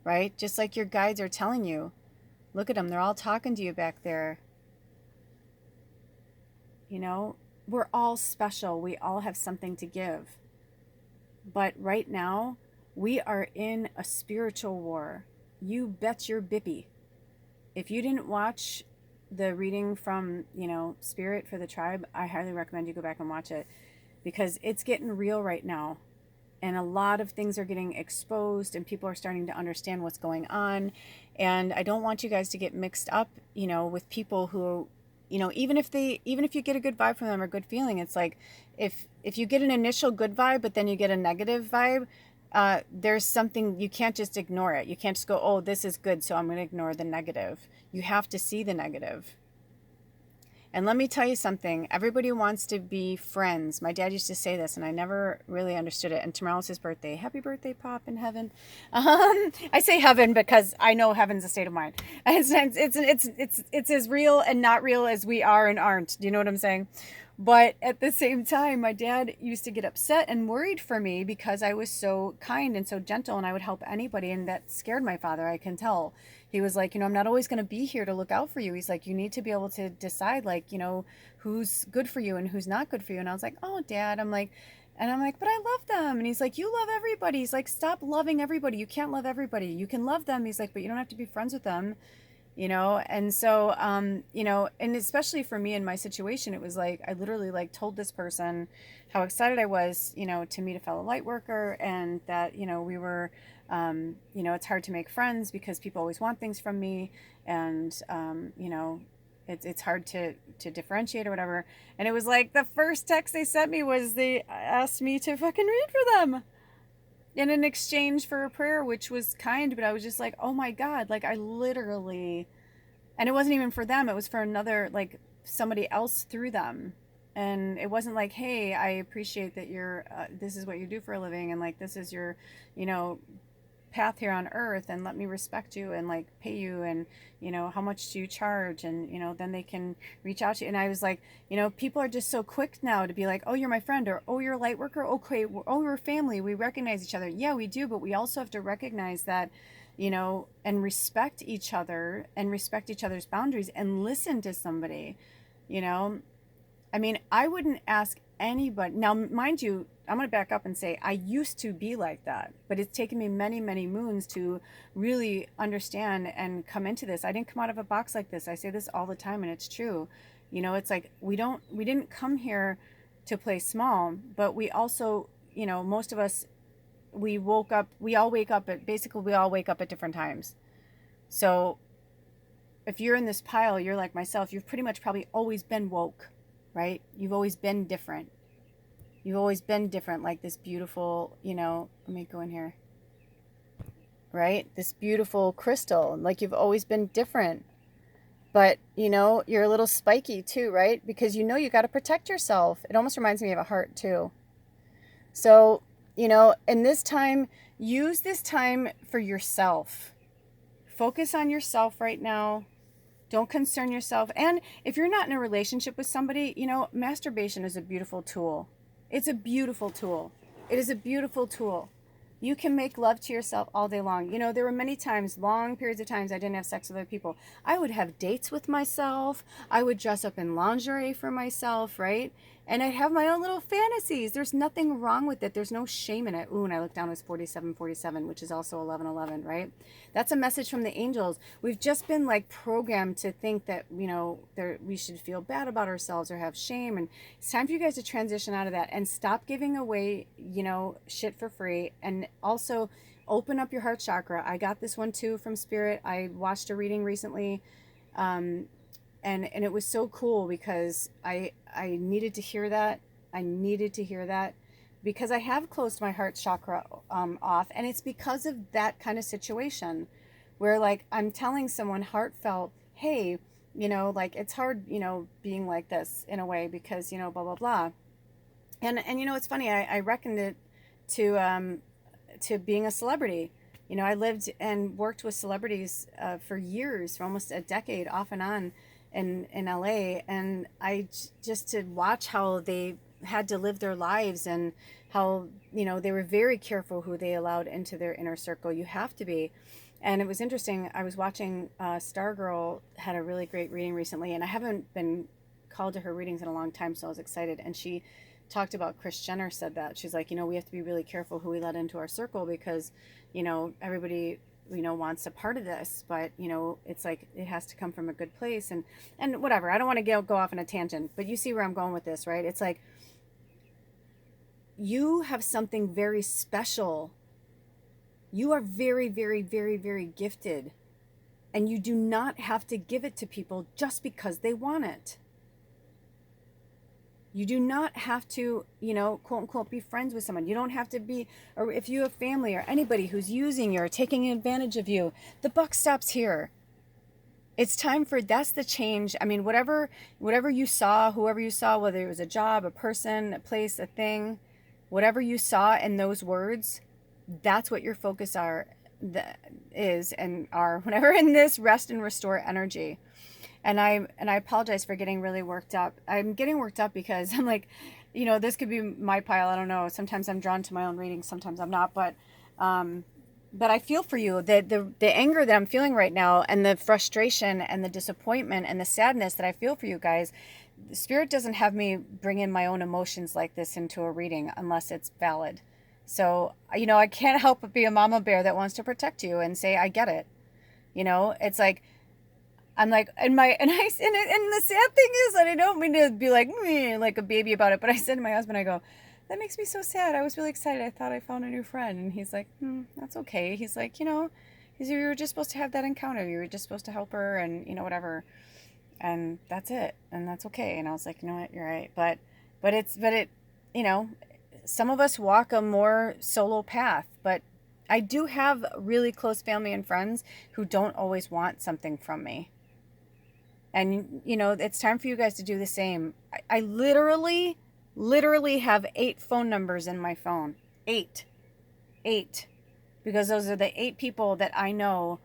right? Just like your guides are telling you. Look at them. They're all talking to you back there. We're all special. We all have something to give. But right now, we are in a spiritual war. You bet your bippy. If you didn't watch the reading from, Spirit for the Tribe, I highly recommend you go back and watch it, because it's getting real right now. And a lot of things are getting exposed, and people are starting to understand what's going on. And I don't want you guys to get mixed up, with people who, even if you get a good vibe from them or good feeling, it's like if you get an initial good vibe, but then you get a negative vibe, there's something, you can't just ignore it. You can't just go, oh, this is good, so I'm going to ignore the negative. You have to see the negative. And let me tell you something. Everybody wants to be friends. My dad used to say this, and I never really understood it. And tomorrow's his birthday. Happy birthday, Pop, in heaven. I say heaven because I know heaven's a state of mind. It's as real and not real as we are and aren't. Do you know what I'm saying? But at the same time, my dad used to get upset and worried for me because I was so kind and so gentle, and I would help anybody, and that scared my father, I can tell. He was like, I'm not always going to be here to look out for you. He's like, you need to be able to decide, like, who's good for you and who's not good for you. And I was like, oh, Dad, I'm like, but I love them. And he's like, you love everybody. He's like, stop loving everybody. You can't love everybody. You can love them. He's like, but you don't have to be friends with them. And so, and especially for me in my situation, it was like, I literally like told this person how excited I was, to meet a fellow light worker, and that, we were, it's hard to make friends because people always want things from me. And, it's hard to differentiate or whatever. And it was like, the first text they sent me was they asked me to fucking read for them in exchange for a prayer, which was kind, but I was just like, oh my God, like I literally, and it wasn't even for them, it was for another, like somebody else through them. And it wasn't like, hey, I appreciate that you're, this is what you do for a living, and like, this is your, path here on earth, and let me respect you and like pay you, and how much do you charge, and then they can reach out to you. And I was like, people are just so quick now to be like, oh, you're my friend, or oh, you're a light worker, okay, oh, we're family, we recognize each other. Yeah, we do, but we also have to recognize that, and respect each other and respect each other's boundaries and listen to somebody. I mean, I wouldn't ask anybody. Now, mind you, I'm going to back up and say I used to be like that, but it's taken me many, many moons to really understand and come into this. I didn't come out of a box like this. I say this all the time, and it's true. It's like we didn't come here to play small, but we also, most of us, we all wake up at different times. So if you're in this pile, you're like myself, you've pretty much probably always been woke, right? You've always been different. You've always been different, like this beautiful, let me go in here, right? This beautiful crystal, like you've always been different. But, you're a little spiky too, right? Because you got to protect yourself. It almost reminds me of a heart too. So, in this time, use this time for yourself. Focus on yourself right now. Don't concern yourself. And if you're not in a relationship with somebody, masturbation is a beautiful tool. It's a beautiful tool. It is a beautiful tool. You can make love to yourself all day long. There were many times, long periods of times, I didn't have sex with other people. I would have dates with myself. I would dress up in lingerie for myself, right? And I'd have my own little fantasies. There's nothing wrong with it. There's no shame in it. Ooh, and I looked down, it was 4747, which is also 1111, right? That's a message from the angels. We've just been like programmed to think that, we should feel bad about ourselves or have shame. And it's time for you guys to transition out of that and stop giving away, shit for free. And also open up your heart chakra. I got this one too from Spirit. I watched a reading recently. And it was so cool because I needed to hear that. I needed to hear that because I have closed my heart chakra off. And it's because of that kind of situation where like I'm telling someone heartfelt, hey, like it's hard, being like this in a way because, blah, blah, blah. And it's funny. I reckoned it to being a celebrity. I lived and worked with celebrities for years, for almost a decade off and on. In LA, and just to watch how they had to live their lives and how they were very careful who they allowed into their inner circle. You have to be. And it was interesting, I was watching Stargirl had a really great reading recently, and I haven't been called to her readings in a long time, so I was excited. And she talked about, Kris Jenner said that, she's like, we have to be really careful who we let into our circle because everybody wants a part of this, but it's like it has to come from a good place, and whatever. I don't want to go off on a tangent, but you see where I'm going with this, right? It's like you have something very special. You are very, very, very, very gifted, and you do not have to give it to people just because they want it. You do not have to, quote unquote, be friends with someone. You don't have to be, or if you have family or anybody who's using you or taking advantage of you, the buck stops here. It's time for, that's the change. I mean, whatever you saw, whoever you saw, whether it was a job, a person, a place, a thing, whatever you saw in those words, that's what your focus is and are whenever in this rest and restore energy. And I apologize for getting really worked up. I'm getting worked up because I'm like, this could be my pile. I don't know. Sometimes I'm drawn to my own readings. Sometimes I'm not. But I feel for you. The anger that I'm feeling right now, and the frustration and the disappointment and the sadness that I feel for you guys, the Spirit doesn't have me bring in my own emotions like this into a reading unless it's valid. So, I can't help but be a mama bear that wants to protect you and say, I get it. It's like, I'm like, and the sad thing is that I don't mean to be like a baby about it, but I said to my husband, I go, that makes me so sad. I was really excited. I thought I found a new friend. And he's like, that's okay. He's like, you were just supposed to have that encounter. You were just supposed to help her and, whatever. And that's it. And that's okay. And I was like, you know what, you're right. But some of us walk a more solo path, but I do have really close family and friends who don't always want something from me. And, it's time for you guys to do the same. I literally have 8 phone numbers in my phone. 8. Because those are the 8 people that I know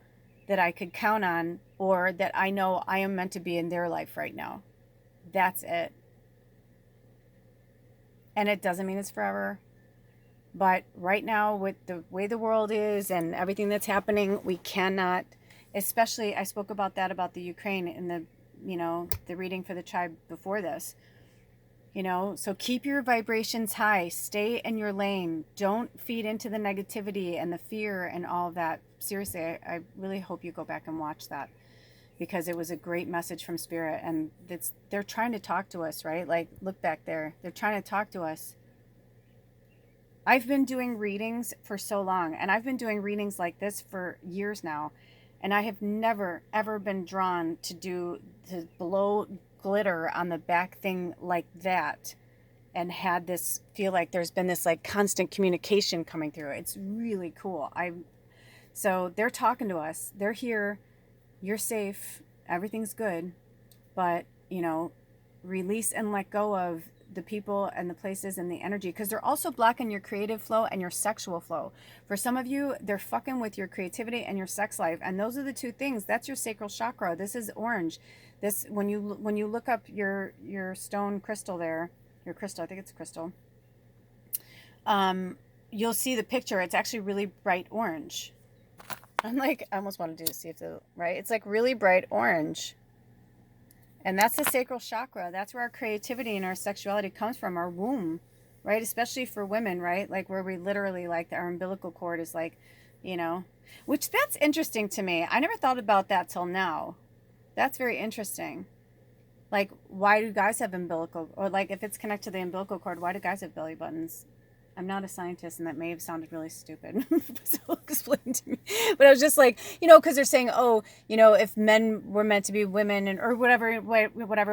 that I could count on, or that I know I am meant to be in their life right now. That's it. And it doesn't mean it's forever. But right now, with the way the world is and everything that's happening, we cannot, especially, I spoke about the Ukraine in the reading for the tribe before this. So keep your vibrations high, stay in your lane, don't feed into the negativity and the fear and all of that. Seriously, I really hope you go back and watch that, because it was a great message from Spirit, and they're trying to talk to us, right? Like, look back there, they're trying to talk to us. I've been doing readings for so long, and I've been doing readings like this for years now, and I have never ever been drawn to blow glitter on the back thing like that, and had this feel like there's been this like constant communication coming through. It's really cool. So they're talking to us. They're here. You're safe. Everything's good. But, release and let go of the people and the places and the energy, because they're also blocking your creative flow and your sexual flow. For some of you, they're fucking with your creativity and your sex life, and those are the 2 things. That's your sacral chakra. This is orange. This, when you look up your stone crystal there, your crystal, I think it's crystal, you'll see the picture. It's actually really bright orange. I'm like, I almost want to do, see if the, right? It's like really bright orange. And that's the sacral chakra. That's where our creativity and our sexuality comes from, our womb, right? Especially for women, right? Like, where we literally, like, our umbilical cord is like, which, that's interesting to me. I never thought about that till now. That's very interesting. Like, why do guys have umbilical, or like, if it's connected to the umbilical cord, why do guys have belly buttons? I'm not a scientist, and that may have sounded really stupid. So explain to me. But I was just like, because they're saying, oh, if men were meant to be women, or whatever,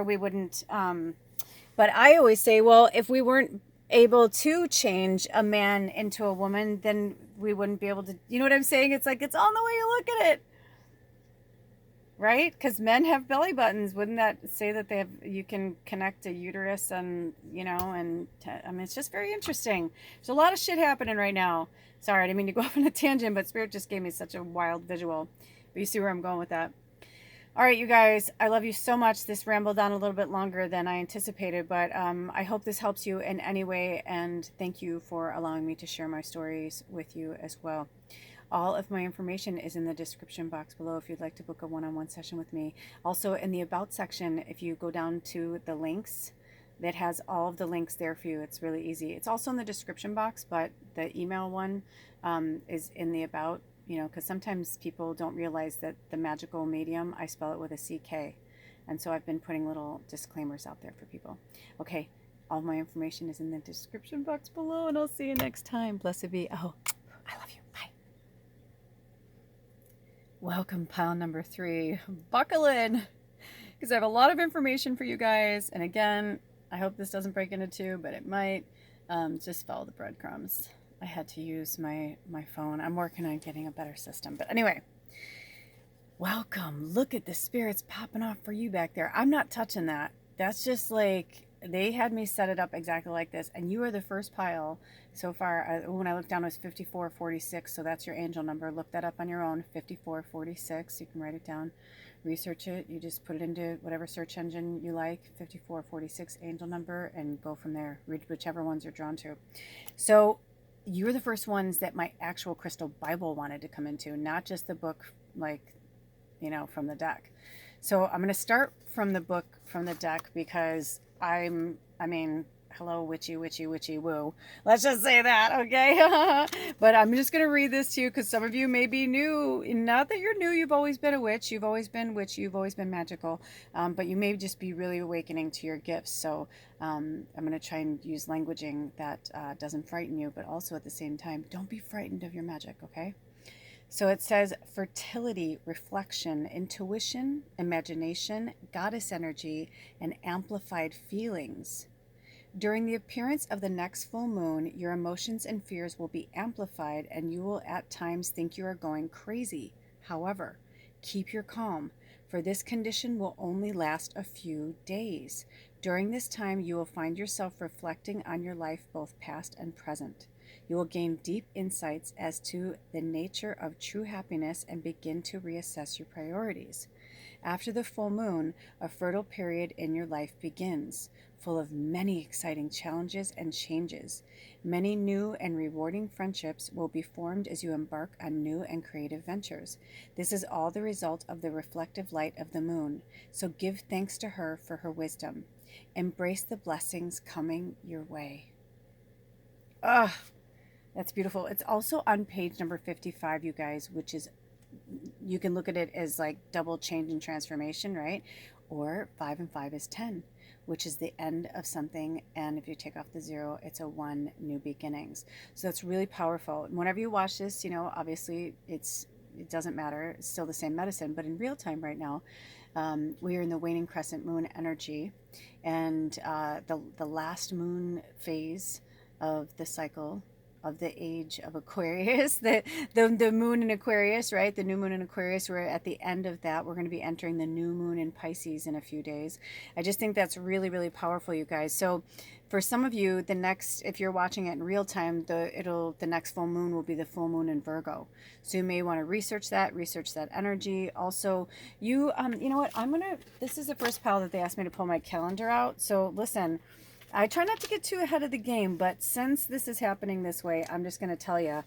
we wouldn't. But I always say, well, if we weren't able to change a man into a woman, then we wouldn't be able to. You know what I'm saying? It's like, it's all the way you look at it. Right? Because men have belly buttons. Wouldn't that say that you can connect a uterus and, I mean, it's just very interesting. There's a lot of shit happening right now. Sorry, I didn't mean to go off on a tangent, but Spirit just gave me such a wild visual. But you see where I'm going with that. All right, you guys, I love you so much. This rambled on a little bit longer than I anticipated, but I hope this helps you in any way. And thank you for allowing me to share my stories with you as well. All of my information is in the description box below if you'd like to book a one-on-one session with me. Also, in the About section, if you go down to the links, that has all of the links there for you. It's really easy. It's also in the description box, but the email one is in the About, because sometimes people don't realize that the magical medium, I spell it with a CK. And so I've been putting little disclaimers out there for people. Okay, all my information is in the description box below, and I'll see you next time. Blessed be. Oh, I love you. Bye. Welcome, pile number 3. Buckle in, because I have a lot of information for you guys. And again, I hope this doesn't break into two, but it might. Just follow the breadcrumbs. I had to use my phone. I'm working on getting a better system. But anyway, welcome. Look at the spirits popping off for you back there. I'm not touching that. That's just like they had me set it up exactly like this. And you are the first pile so far. When I looked down, it was 5446. So that's your angel number. Look that up on your own. 5446. You can write it down, research it. You just put it into whatever search engine you like. 5446 angel number, and go from there. Read whichever ones you're drawn to. So you're the first ones that my actual crystal Bible wanted to come into, not just the book, like, from the deck. So I'm going to start from the book from the deck because hello, witchy, woo. Let's just say that, okay? But I'm just going to read this to you because some of you may be new. Not that you're new, you've always been a witch, you've always been witchy, you've always been magical, but you may just be really awakening to your gifts. So I'm going to try and use languaging that doesn't frighten you, but also at the same time, don't be frightened of your magic, okay? So it says fertility, reflection, intuition, imagination, goddess energy, and amplified feelings. During the appearance of the next full moon, your emotions and fears will be amplified and you will at times think you are going crazy. However, keep your calm, for this condition will only last a few days. During this time, you will find yourself reflecting on your life, both past and present. You will gain deep insights as to the nature of true happiness and begin to reassess your priorities. After the full moon, a fertile period in your life begins, full of many exciting challenges and changes. Many new and rewarding friendships will be formed as you embark on new and creative ventures. This is all the result of the reflective light of the moon, so give thanks to her for her wisdom. Embrace the blessings coming your way. Ugh. That's beautiful. It's also on page number 55, you guys, which is, you can look at it as like double change and transformation, right? Or 5 and 5 is 10, which is the end of something. And if you take off the 0, it's a 1, new beginnings. So that's really powerful. And whenever you watch this, obviously it doesn't matter. It's still the same medicine, but in real time right now, we are in the waning crescent moon energy, and the last moon phase of the cycle of the age of Aquarius, the moon in Aquarius, right? The new moon in Aquarius, we're at the end of that. We're going to be entering the new moon in Pisces in a few days. I just think that's really, really powerful, you guys. So for some of you, if you're watching it in real time, the next full moon will be the full moon in Virgo. So you may want to research that energy. Also, you know what? This is the first pile that they asked me to pull my calendar out. So listen, I try not to get too ahead of the game, but since this is happening this way, I'm just going to tell you,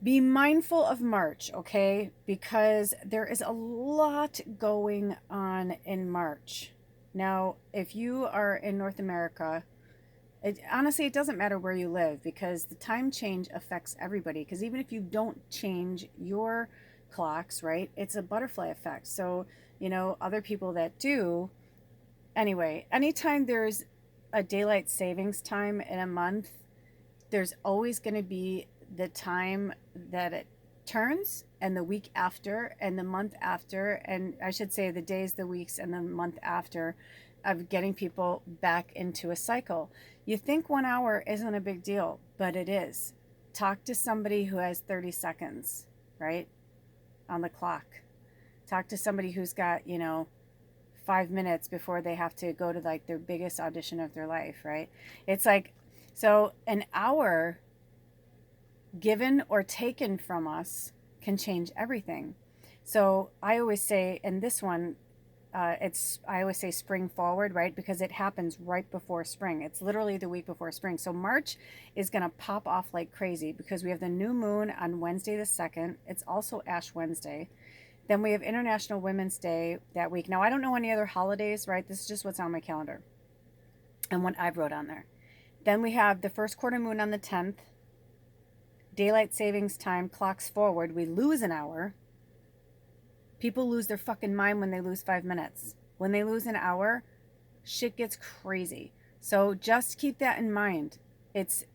be mindful of March, okay? Because there is a lot going on in March. Now, if you are in North America, honestly, it doesn't matter where you live because the time change affects everybody. Because even if you don't change your clocks, right, it's a butterfly effect. So, other people that do. Anyway, anytime there's a daylight savings time in a month, there's always going to be the time that it turns, and the week after, and the month after, and I should say the days, the weeks, and the month after, of getting people back into a cycle. You think 1 hour isn't a big deal, but it is. Talk to somebody who has 30 seconds, right, on the clock. Talk to somebody who's got, 5 minutes before they have to go to like their biggest audition of their life, right? It's like, so an hour given or taken from us can change everything. So I always say in this one, I always say spring forward, right? Because it happens right before spring. It's literally the week before spring. So March is going to pop off like crazy because we have the new moon on Wednesday the 2nd. It's also Ash Wednesday. Then we have International Women's Day that week. Now, I don't know any other holidays, right? This is just what's on my calendar and what I've wrote on there. Then we have the first quarter moon on the 10th. Daylight savings time clocks forward. We lose an hour. People lose their fucking mind when they lose 5 minutes. When they lose an hour, shit gets crazy. So just keep that in mind. It's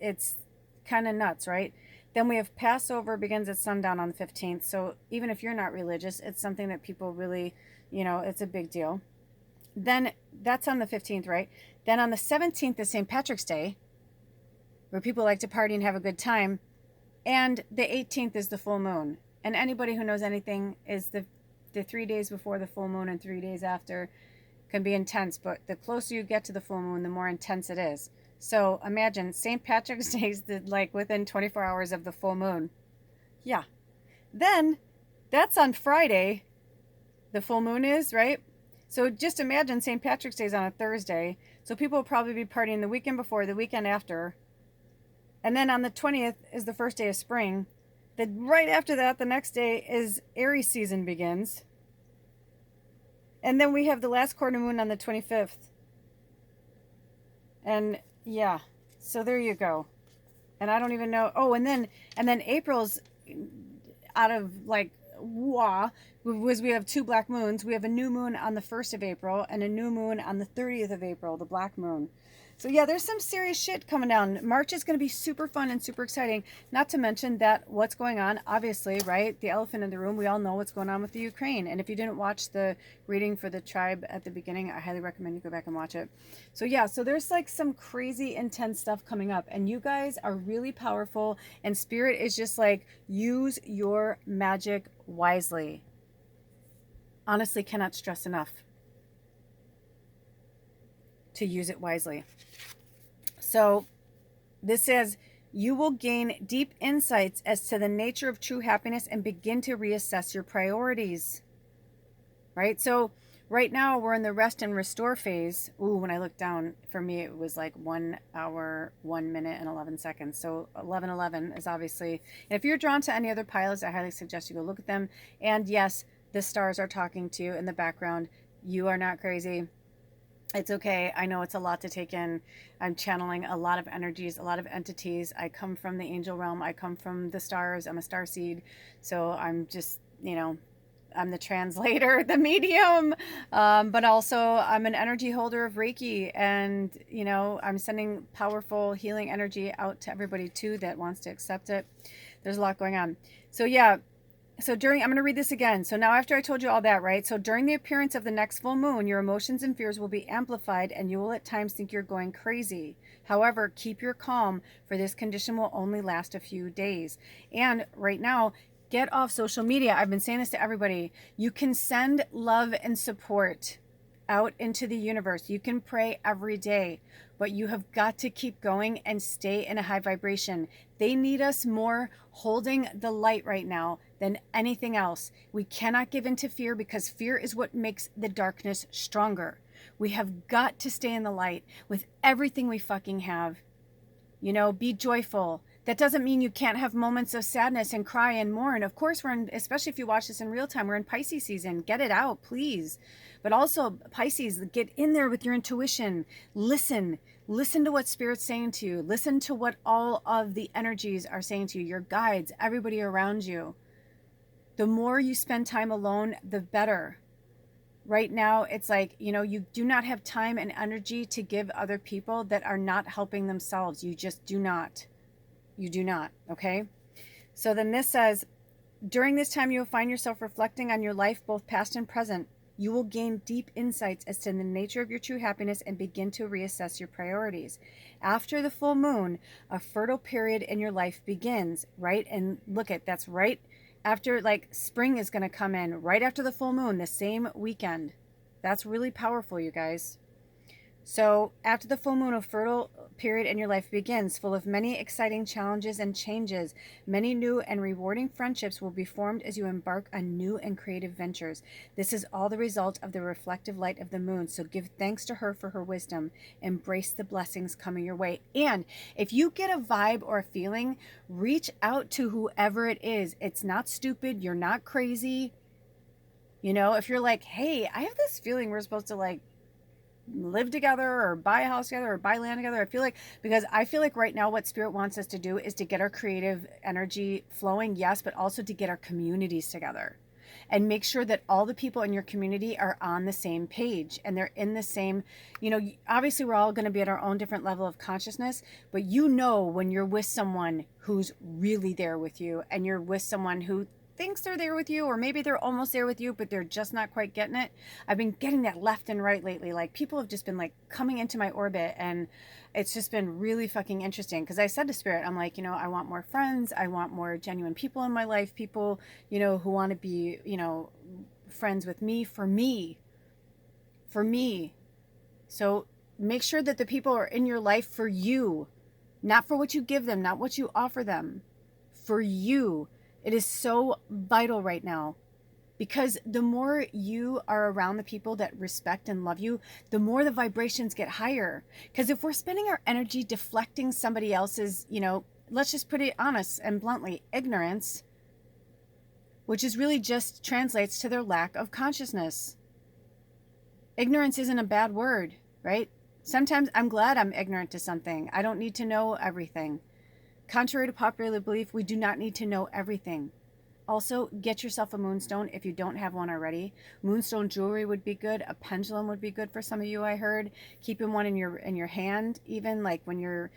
kind of nuts, right? Then we have Passover begins at sundown on the 15th. So even if you're not religious, it's something that people really, it's a big deal. Then that's on the 15th, right? Then on the 17th is St. Patrick's Day, where people like to party and have a good time. And the 18th is the full moon. And anybody who knows anything is the 3 days before the full moon and 3 days after can be intense. But the closer you get to the full moon, the more intense it is. So imagine St. Patrick's Day is like within 24 hours of the full moon. Yeah. Then that's on Friday. The full moon is, right? So just imagine St. Patrick's Day is on a Thursday. So people will probably be partying the weekend before, the weekend after. And then on the 20th is the first day of spring. Then right after that, the next day is Aries season begins. And then we have the last quarter moon on the 25th. And yeah, so there you go. And I don't even know. Oh, and then April's out of like, wah, was we have 2 black moons. We have a new moon on the 1st of April and a new moon on the 30th of April, the black moon. So yeah, there's some serious shit coming down. March is going to be super fun and super exciting. Not to mention that what's going on, obviously, right? The elephant in the room, we all know what's going on with the Ukraine. And if you didn't watch the reading for the tribe at the beginning, I highly recommend you go back and watch it. So yeah, so there's like some crazy intense stuff coming up. And you guys are really powerful. And Spirit is just like, use your magic wisely. Honestly, cannot stress enough to use it wisely. So this says, you will gain deep insights as to the nature of true happiness and begin to reassess your priorities. Right? So right now we're in the rest and restore phase. Ooh, when I look down, for me it was like 1 hour, 1 minute and 11 seconds. So 11:11 is obviously, and if you're drawn to any other pilots, I highly suggest you go look at them. And yes, the stars are talking to you in the background. You are not crazy. It's okay. I know it's a lot to take in. I'm channeling a lot of energies, a lot of entities. I come from the angel realm. I come from the stars. I'm a star seed. So I'm just, I'm the translator, the medium, but also I'm an energy holder of Reiki. And, I'm sending powerful healing energy out to everybody too that wants to accept it. There's a lot going on. So yeah. So I'm going to read this again. So now after I told you all that, right? So during the appearance of the next full moon, your emotions and fears will be amplified and you will at times think you're going crazy. However, keep your calm, for this condition will only last a few days. And right now, get off social media. I've been saying this to everybody. You can send love and support out into the universe. You can pray every day, but you have got to keep going and stay in a high vibration. They need us more holding the light right now than anything else. We cannot give in to fear, because fear is what makes the darkness stronger. We have got to stay in the light with everything we fucking have. Be joyful. That doesn't mean you can't have moments of sadness and cry and mourn. Of course, especially if you watch this in real time, we're in Pisces season. Get it out, please. But also, Pisces, get in there with your intuition. Listen to what Spirit's saying to you. Listen to what all of the energies are saying to you, your guides, everybody around you. The more you spend time alone, the better. Right now, it's like, you do not have time and energy to give other people that are not helping themselves. You just do not. You do not, okay? So then this says, during this time, you will find yourself reflecting on your life, both past and present. You will gain deep insights as to the nature of your true happiness and begin to reassess your priorities. After the full moon, a fertile period in your life begins, right? And that's right after, like, spring is going to come in right after the full moon, the same weekend. That's really powerful, you guys. So after the full moon, a fertile period in your life begins, full of many exciting challenges and changes. Many new and rewarding friendships will be formed as you embark on new and creative ventures. This is all the result of the reflective light of the moon. So give thanks to her for her wisdom. Embrace the blessings coming your way. And if you get a vibe or a feeling, reach out to whoever it is. It's not stupid. You're not crazy. If you're like, hey, I have this feeling we're supposed to live together or buy a house together or buy land together. I feel like right now what Spirit wants us to do is to get our creative energy flowing, yes, but also to get our communities together and make sure that all the people in your community are on the same page and they're in the same, obviously we're all going to be at our own different level of consciousness, but when you're with someone who's really there with you and you're with someone who thinks they're there with you, or maybe they're almost there with you, but they're just not quite getting it. I've been getting that left and right lately. Like people have just been like coming into my orbit, and it's just been really fucking interesting. Because I said to Spirit, I'm like, I want more friends. I want more genuine people in my life. People, who want to be, friends with me for me. For me. So make sure that the people are in your life for you, not for what you give them, not what you offer them, for you. It is so vital right now, because the more you are around the people that respect and love you, the more the vibrations get higher. Because if we're spending our energy deflecting somebody else's, let's just put it honest and bluntly, ignorance, which is really just translates to their lack of consciousness. Ignorance isn't a bad word, right? Sometimes I'm glad I'm ignorant to something. I don't need to know everything. Contrary to popular belief, we do not need to know everything. Also, get yourself a moonstone if you don't have one already. Moonstone jewelry would be good. A pendulum would be good for some of you, I heard. Keeping one in your hand, even like when you're,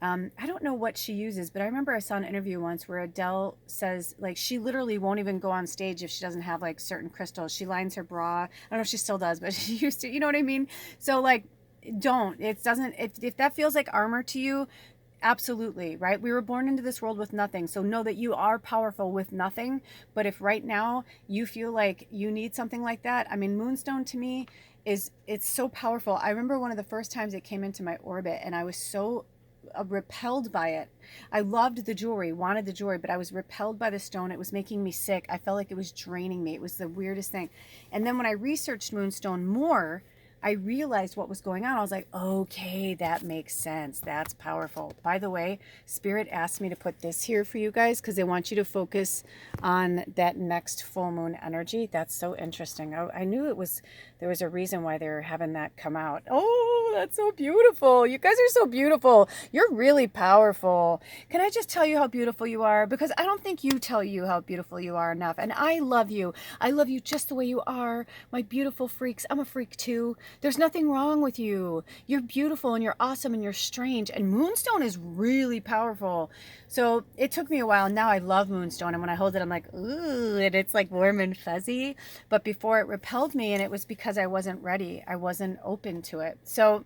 I don't know what she uses, but I remember I saw an interview once where Adele says, like, she literally won't even go on stage if she doesn't have like certain crystals. She lines her bra. I don't know if she still does, but she used to, you know what I mean? So like, don't. It doesn't, if that feels like armor to you, absolutely, right? We were born into this world with nothing. So know that you are powerful with nothing. But if right now you feel like you need something like that, I mean, Moonstone to me it's so powerful. I remember one of the first times it came into my orbit, and I was so repelled by it. I loved the jewelry, wanted the jewelry, but I was repelled by the stone. It was making me sick. I felt like it was draining me. It was the weirdest thing. And then when I researched Moonstone more, I realized what was going on. I was like, okay, that makes sense. That's powerful. By the way, Spirit asked me to put this here for you guys because they want you to focus on that next full moon energy. That's so interesting. I knew there was a reason why they're having that come out. Oh, that's so beautiful. You guys are so beautiful. You're really powerful. Can I just tell you how beautiful you are? Because I don't think you tell you how beautiful you are enough. And I love you. I love you just the way you are. My beautiful freaks. I'm a freak too. There's nothing wrong with you. You're beautiful and you're awesome and you're strange. And Moonstone is really powerful. So it took me a while. Now I love Moonstone. And when I hold it, I'm like, ooh, and it's like warm and fuzzy. But before it repelled me, and it was because I wasn't ready. I wasn't open to it. So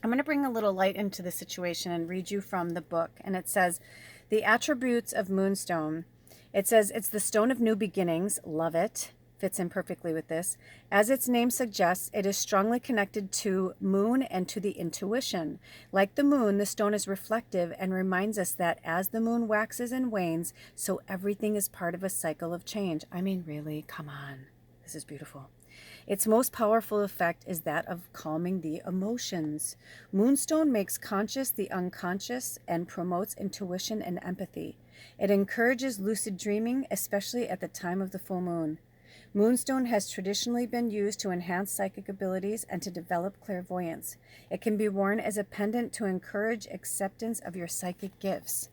I'm going to bring a little light into the situation and read you from the book. And it says, the attributes of Moonstone. It says, it's the stone of new beginnings. Love it. Fits in perfectly with this. As its name suggests, it is strongly connected to moon and to the intuition. Like the moon, the stone is reflective and reminds us that as the moon waxes and wanes, so everything is part of a cycle of change. I mean, really, come on. This is beautiful. Its most powerful effect is that of calming the emotions. Moonstone makes conscious the unconscious and promotes intuition and empathy. It encourages lucid dreaming, especially at the time of the full moon. Moonstone has traditionally been used to enhance psychic abilities and to develop clairvoyance. It can be worn as a pendant to encourage acceptance of your psychic gifts.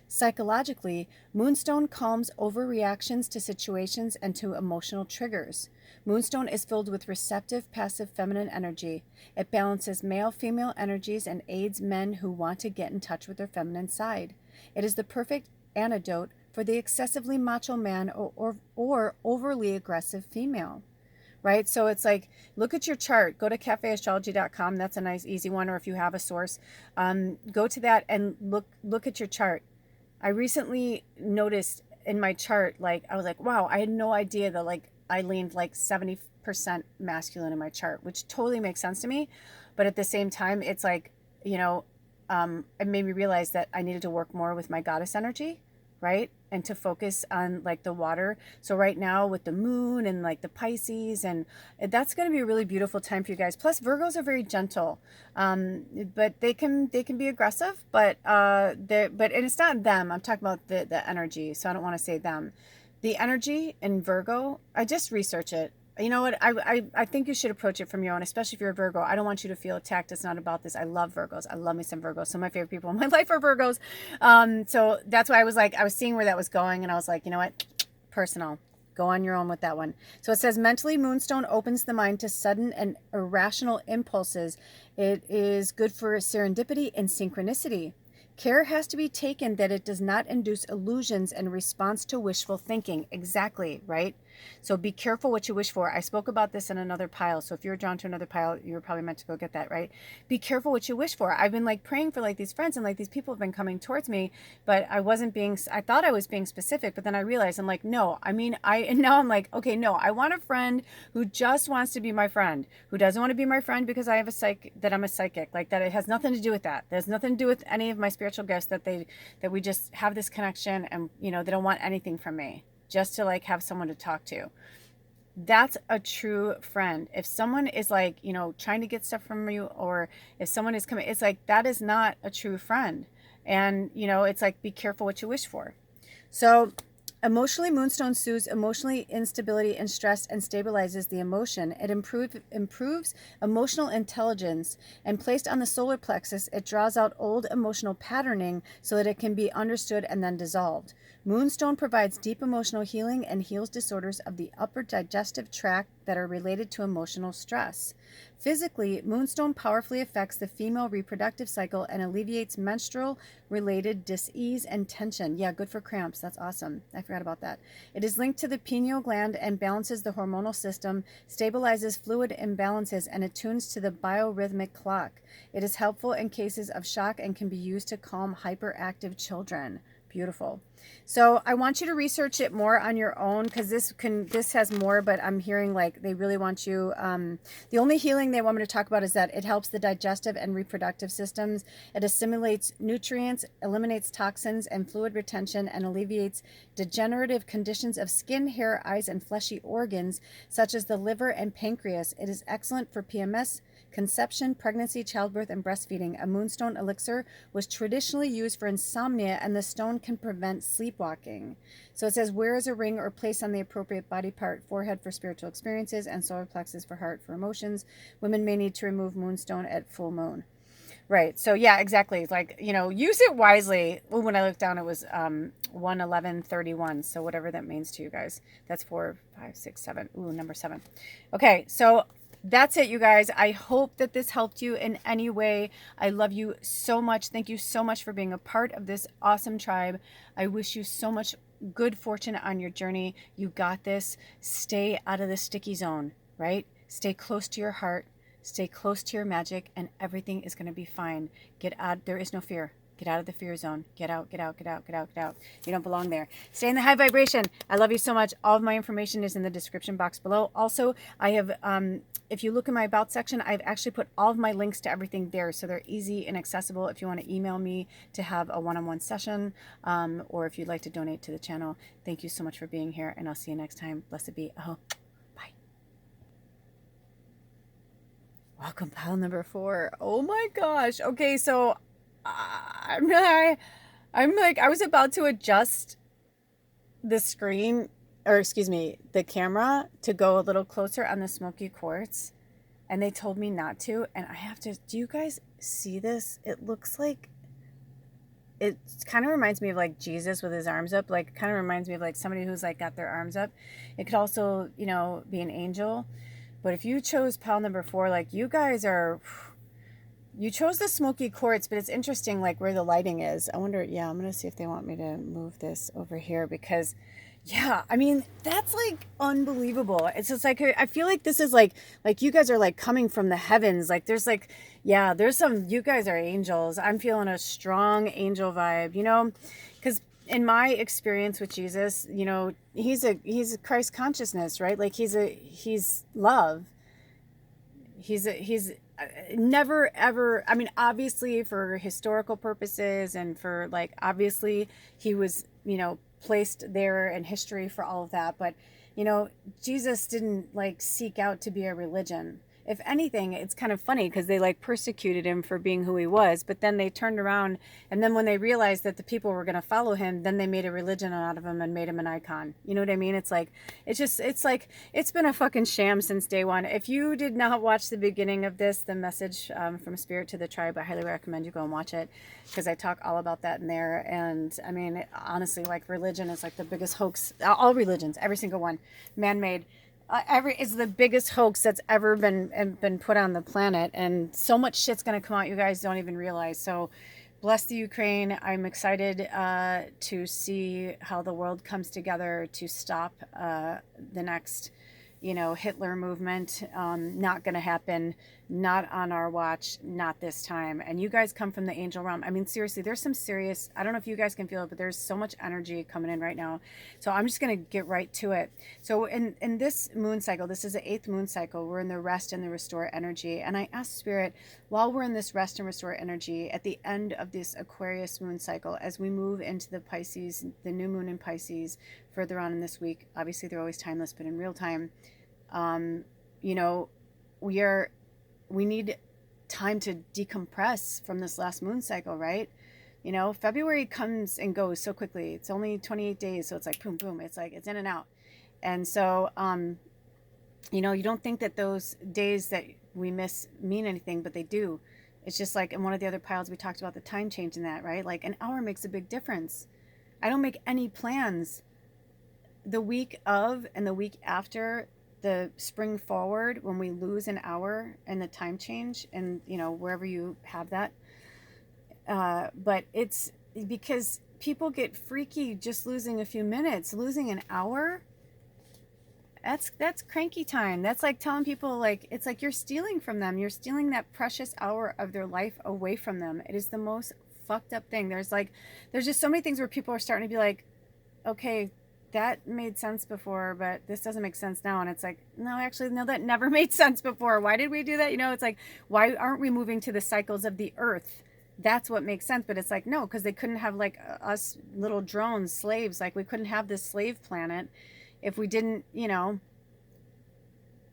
Psychologically, Moonstone calms overreactions to situations and to emotional triggers. Moonstone is filled with receptive, passive feminine energy. It balances male-female energies and aids men who want to get in touch with their feminine side. It is the perfect antidote for the excessively macho man or overly aggressive female, right? So it's like, look at your chart. Go to cafeastrology.com. That's a nice, easy one. Or if you have a source, go to that and look at your chart. I recently noticed in my chart, like, I was like, wow, I had no idea that like I leaned like 70% masculine in my chart, which totally makes sense to me. But at the same time, it's like, it made me realize that I needed to work more with my goddess energy, right? And to focus on like the water. So right now with the moon and like the Pisces, and that's going to be a really beautiful time for you guys. Plus Virgos are very gentle, but they can be aggressive, but and it's not them. I'm talking about the energy. So I don't want to say them. The energy in Virgo, I just research it. You know what? I think you should approach it from your own, especially if you're a Virgo. I don't want you to feel attacked. It's not about this. I love Virgos. I love me some Virgos. Some of my favorite people in my life are Virgos. So that's why I was seeing where that was going, and I was like, you know what? Personal. Go on your own with that one. So it says, mentally, Moonstone opens the mind to sudden and irrational impulses. It is good for serendipity and synchronicity. Care has to be taken that it does not induce illusions in response to wishful thinking. Exactly, right? So be careful what you wish for. I spoke about this in another pile. So if you're drawn to another pile, you're probably meant to go get that, right? Be careful what you wish for. I've been like praying for like these friends, and like these people have been coming towards me, but I thought I was being specific, but then I realized I'm like, no, and now I'm like, okay, no, I want a friend who just wants to be my friend, who doesn't want to be my friend because I'm a psychic, like that. It has nothing to do with that. There's nothing to do with any of my spiritual gifts, that we just have this connection, and they don't want anything from me, just to like have someone to talk to. That's a true friend. If someone is like, trying to get stuff from you, or if someone is coming, it's like, that is not a true friend. And, it's like, be careful what you wish for. So emotionally, Moonstone soothes emotionally instability and stress and stabilizes the emotion. It improves emotional intelligence, and placed on the solar plexus, it draws out old emotional patterning so that it can be understood and then dissolved. Moonstone provides deep emotional healing and heals disorders of the upper digestive tract that are related to emotional stress. Physically, Moonstone powerfully affects the female reproductive cycle and alleviates menstrual-related dis-ease and tension. Yeah, good for cramps. That's awesome. I forgot about that. It is linked to the pineal gland and balances the hormonal system, stabilizes fluid imbalances, and attunes to the biorhythmic clock. It is helpful in cases of shock and can be used to calm hyperactive children. Beautiful. So I want you to research it more on your own, because this has more, but I'm hearing like they really want you, the only healing they want me to talk about is that it helps the digestive and reproductive systems. It assimilates nutrients, eliminates toxins and fluid retention, and alleviates degenerative conditions of skin, hair, eyes, and fleshy organs, such as the liver and pancreas. It is excellent for PMS, conception, pregnancy, childbirth, and breastfeeding. A Moonstone elixir was traditionally used for insomnia, and the stone can prevent sleepwalking. So it says, wear as a ring or place on the appropriate body part, forehead for spiritual experiences, and solar plexus for heart for emotions. Women may need to remove Moonstone at full moon. Right. So yeah, exactly. Like, use it wisely. Ooh, when I looked down, it was 11131. So whatever that means to you guys. That's 4, 5, 6, 7. Ooh, number 7. Okay. So that's it, you guys. I hope that this helped you in any way. I love you so much. Thank you so much for being a part of this awesome tribe. I wish you so much good fortune on your journey. You got this. Stay out of the sticky zone, right? Stay close to your heart. Stay close to your magic, and everything is going to be fine. Get out. There is no fear. Get out of the fear zone. Get out, get out, get out, get out, get out. You don't belong there. Stay in the high vibration. I love you so much. All of my information is in the description box below. Also, I have, if you look in my about section, I've actually put all of my links to everything there. So they're easy and accessible if you want to email me to have a one-on-one session, or if you'd like to donate to the channel. Thank you so much for being here, and I'll see you next time. Blessed be. Oh, bye. Welcome, pile number 4. Oh my gosh. Okay, so I'm like, I was about to adjust the screen, or excuse me, the camera, to go a little closer on the Smokey Quartz, and they told me not to, and I have to. Do you guys see this? It looks like, it kind of reminds me of like Jesus with his arms up. Like, kind of reminds me of like somebody who's like got their arms up. It could also, be an angel. But if you chose pile number 4, like, you guys are, you chose the Smokey Quartz, but it's interesting, like, where the lighting is. I wonder, yeah, I'm going to see if they want me to move this over here, because, yeah, I mean, that's, like, unbelievable. It's just, like, I feel like this is, like, you guys are, like, coming from the heavens. Like, there's, like, yeah, there's some, you guys are angels. I'm feeling a strong angel vibe, because in my experience with Jesus, he's a Christ consciousness, right? Like, he's love. He's never ever, I mean, obviously for historical purposes, and for like, obviously he was, placed there in history for all of that. But, Jesus didn't like seek out to be a religion. If anything, it's kind of funny because they like persecuted him for being who he was, but then they turned around, and then when they realized that the people were going to follow him, then they made a religion out of him and made him an icon. You know what I mean? It's like, it's been a fucking sham since day one. If you did not watch the beginning of this, the message from Spirit to the Tribe, I highly recommend you go and watch it, because I talk all about that in there. And I mean, honestly, like, religion is like the biggest hoax. All religions, every single one, man-made. Is the biggest hoax that's ever been put on the planet, and so much shit's gonna come out you guys don't even realize. So bless the Ukraine. I'm excited to see how the world comes together to stop the next, Hitler movement. Not going to happen. Not on our watch. Not this time. And you guys come from the angel realm. I mean, seriously, there's some serious, I don't know if you guys can feel it, but there's so much energy coming in right now. So I'm just going to get right to it. So in this moon cycle, this is the 8th moon cycle. We're in the rest and the restore energy. And I asked Spirit, while we're in this rest and restore energy, at the end of this Aquarius moon cycle, as we move into the Pisces, the new moon in Pisces, further on in this week, obviously they're always timeless, but in real time, you know, we need time to decompress from this last moon cycle, right? February comes and goes so quickly. It's only 28 days, so it's like boom, boom. It's like it's in and out. And so, you don't think that those days that we miss mean anything, but they do. It's just like in one of the other piles we talked about the time change in that, right? Like an hour makes a big difference. I don't make any plans the week of and the week after the spring forward when we lose an hour and the time change, and wherever you have that, but it's because people get freaky just losing a few minutes. Losing an hour, that's cranky time. That's like telling people, like, it's like you're stealing from them. You're stealing that precious hour of their life away from them. It is the most fucked up thing. There's just so many things where people are starting to be like, okay, that made sense before, but this doesn't make sense now. And it's like, no, actually, no, that never made sense before. Why did we do that? It's like, why aren't we moving to the cycles of the earth? That's what makes sense. But it's like, no, because they couldn't have like us little drones, slaves. Like we couldn't have this slave planet if we didn't,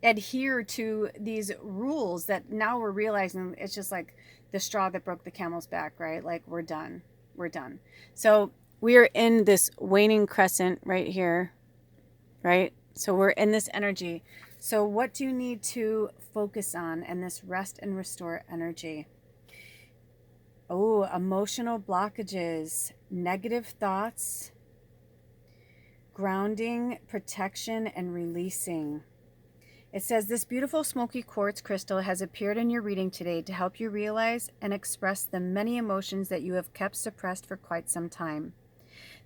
adhere to these rules that now we're realizing it's just like the straw that broke the camel's back, right? Like we're done. We're done. So we are in this waning crescent right here, right? So we're in this energy. So what do you need to focus on in this rest and restore energy? Oh, emotional blockages, negative thoughts, grounding, protection, and releasing. It says this beautiful smoky quartz crystal has appeared in your reading today to help you realize and express the many emotions that you have kept suppressed for quite some time.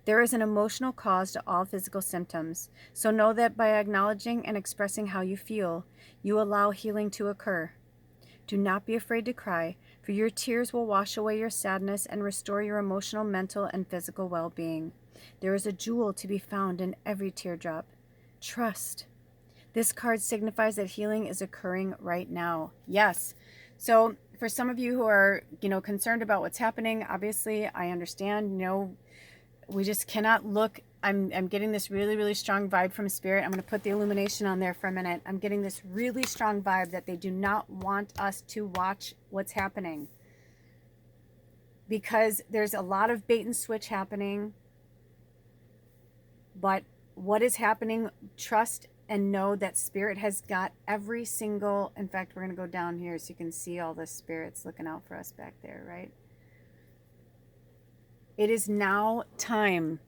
There is an emotional cause to all physical symptoms, so know that by acknowledging and expressing how you feel, you allow healing to occur. Do not be afraid to cry, for your tears will wash away your sadness and restore your emotional, mental, and physical well-being. There is a jewel to be found in every teardrop. Trust. This card signifies that healing is occurring right now. Yes. So for some of you who are, concerned about what's happening, obviously I understand, we just cannot look. I'm getting this really, really strong vibe from Spirit. I'm going to put the illumination on there for a minute. I'm getting this really strong vibe that they do not want us to watch what's happening, because there's a lot of bait and switch happening. But what is happening, trust and know that Spirit has got every single, in fact, we're going to go down here so you can see all the spirits looking out for us back there, right? It is now time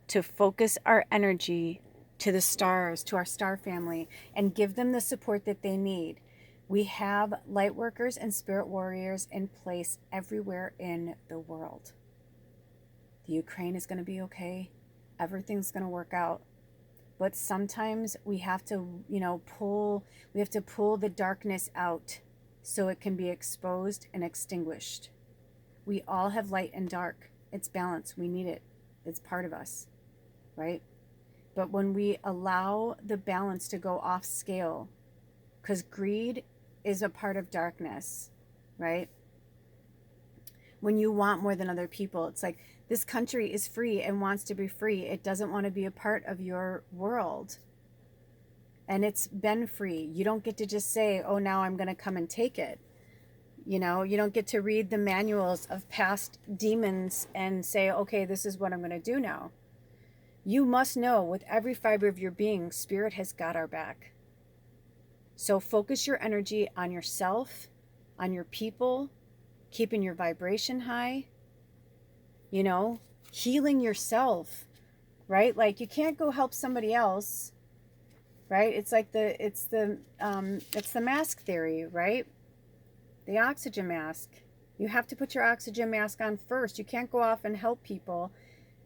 to focus our energy to the stars, to our star family, and give them the support that they need. We have light workers and spirit warriors in place everywhere in the world. The Ukraine is going to be okay. Everything's going to work out. But sometimes we have to, pull the darkness out so it can be exposed and extinguished. We all have light and dark. It's balance. We need it. It's part of us, right? But when we allow the balance to go off scale, because greed is a part of darkness, right? When you want more than other people, it's like this country is free and wants to be free. It doesn't want to be a part of your world. And it's been free. You don't get to just say, oh, now I'm going to come and take it. You don't get to read the manuals of past demons and say, okay, this is what I'm going to do now. You must know with every fiber of your being, Spirit has got our back. So focus your energy on yourself, on your people, keeping your vibration high, healing yourself, right? Like you can't go help somebody else, right? It's like it's the mask theory, right? The oxygen mask. You have to put your oxygen mask on first. You can't go off and help people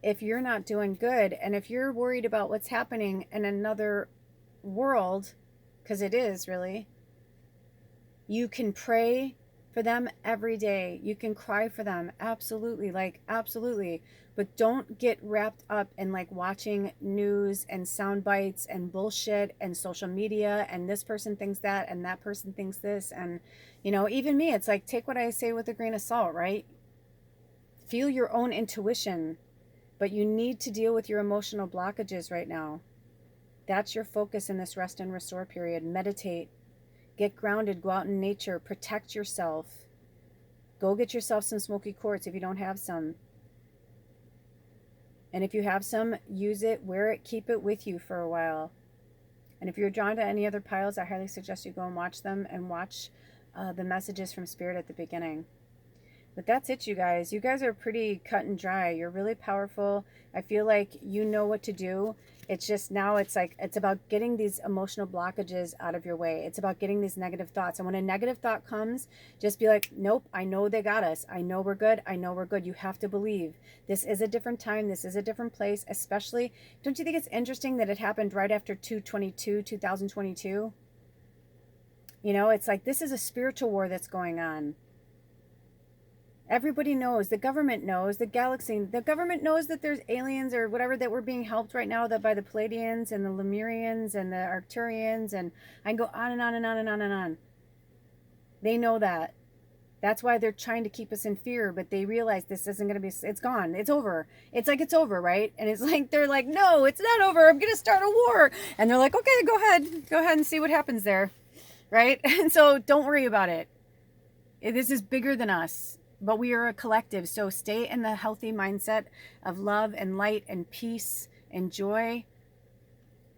if you're not doing good. And if you're worried about what's happening in another world, because it is really, you can pray for them every day. You can cry for them. Absolutely. Like, absolutely. But don't get wrapped up in like watching news and sound bites and bullshit and social media and this person thinks that and that person thinks this. And, you know, even me, it's like, take what I say with a grain of salt, right? Feel your own intuition, but you need to deal with your emotional blockages right now. That's your focus in this rest and restore period. Meditate. Get grounded, go out in nature, protect yourself. Go get yourself some Smokey Quartz if you don't have some. And if you have some, use it, wear it, keep it with you for a while. And if you're drawn to any other piles, I highly suggest you go and watch them and watch the messages from Spirit at the beginning. But that's it, you guys. You guys are pretty cut and dry. You're really powerful. I feel like you know what to do. It's just now it's like, it's about getting these emotional blockages out of your way. It's about getting these negative thoughts. And when a negative thought comes, just be like, nope, I know they got us. I know we're good. I know we're good. You have to believe. This is a different time. This is a different place. Especially, don't you think it's interesting that it happened right after 2022? You know, it's like, this is a spiritual war that's going on. Everybody knows, the government knows, the galaxy, the government knows that there's aliens or whatever, that we're being helped right now that by the Pleiadians and the Lemurians and the Arcturians, and I can go on and on and on and on and on. They know that. That's why they're trying to keep us in fear, but they realize this isn't going to be, it's gone, it's over. It's like, it's over, right? And it's like, they're like, no, it's not over, I'm going to start a war. And they're like, okay, go ahead and see what happens there, right? And so don't worry about it. This is bigger than us. But we are a collective, so stay in the healthy mindset of love and light and peace and joy.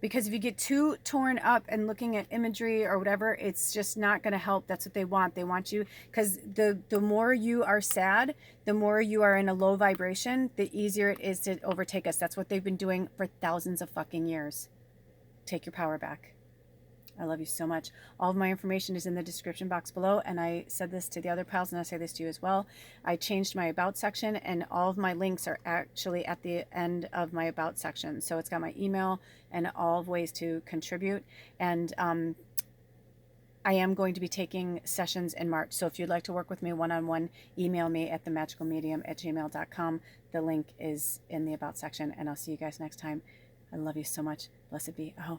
Because if you get too torn up and looking at imagery or whatever, it's just not going to help. That's what they want. They want you, because the more you are sad, the more you are in a low vibration, the easier it is to overtake us. That's what they've been doing for thousands of fucking years. Take your power back. I love you so much. All of my information is in the description box below, and I said this to the other pals, and I say this to you as well. I changed my about section, and all of my links are actually at the end of my about section. So it's got my email and all of ways to contribute. And I am going to be taking sessions in March. So if you'd like to work with me one-on-one, email me at themagicalmedium@gmail.com. The link is in the about section, and I'll see you guys next time. I love you so much. Blessed be. Oh.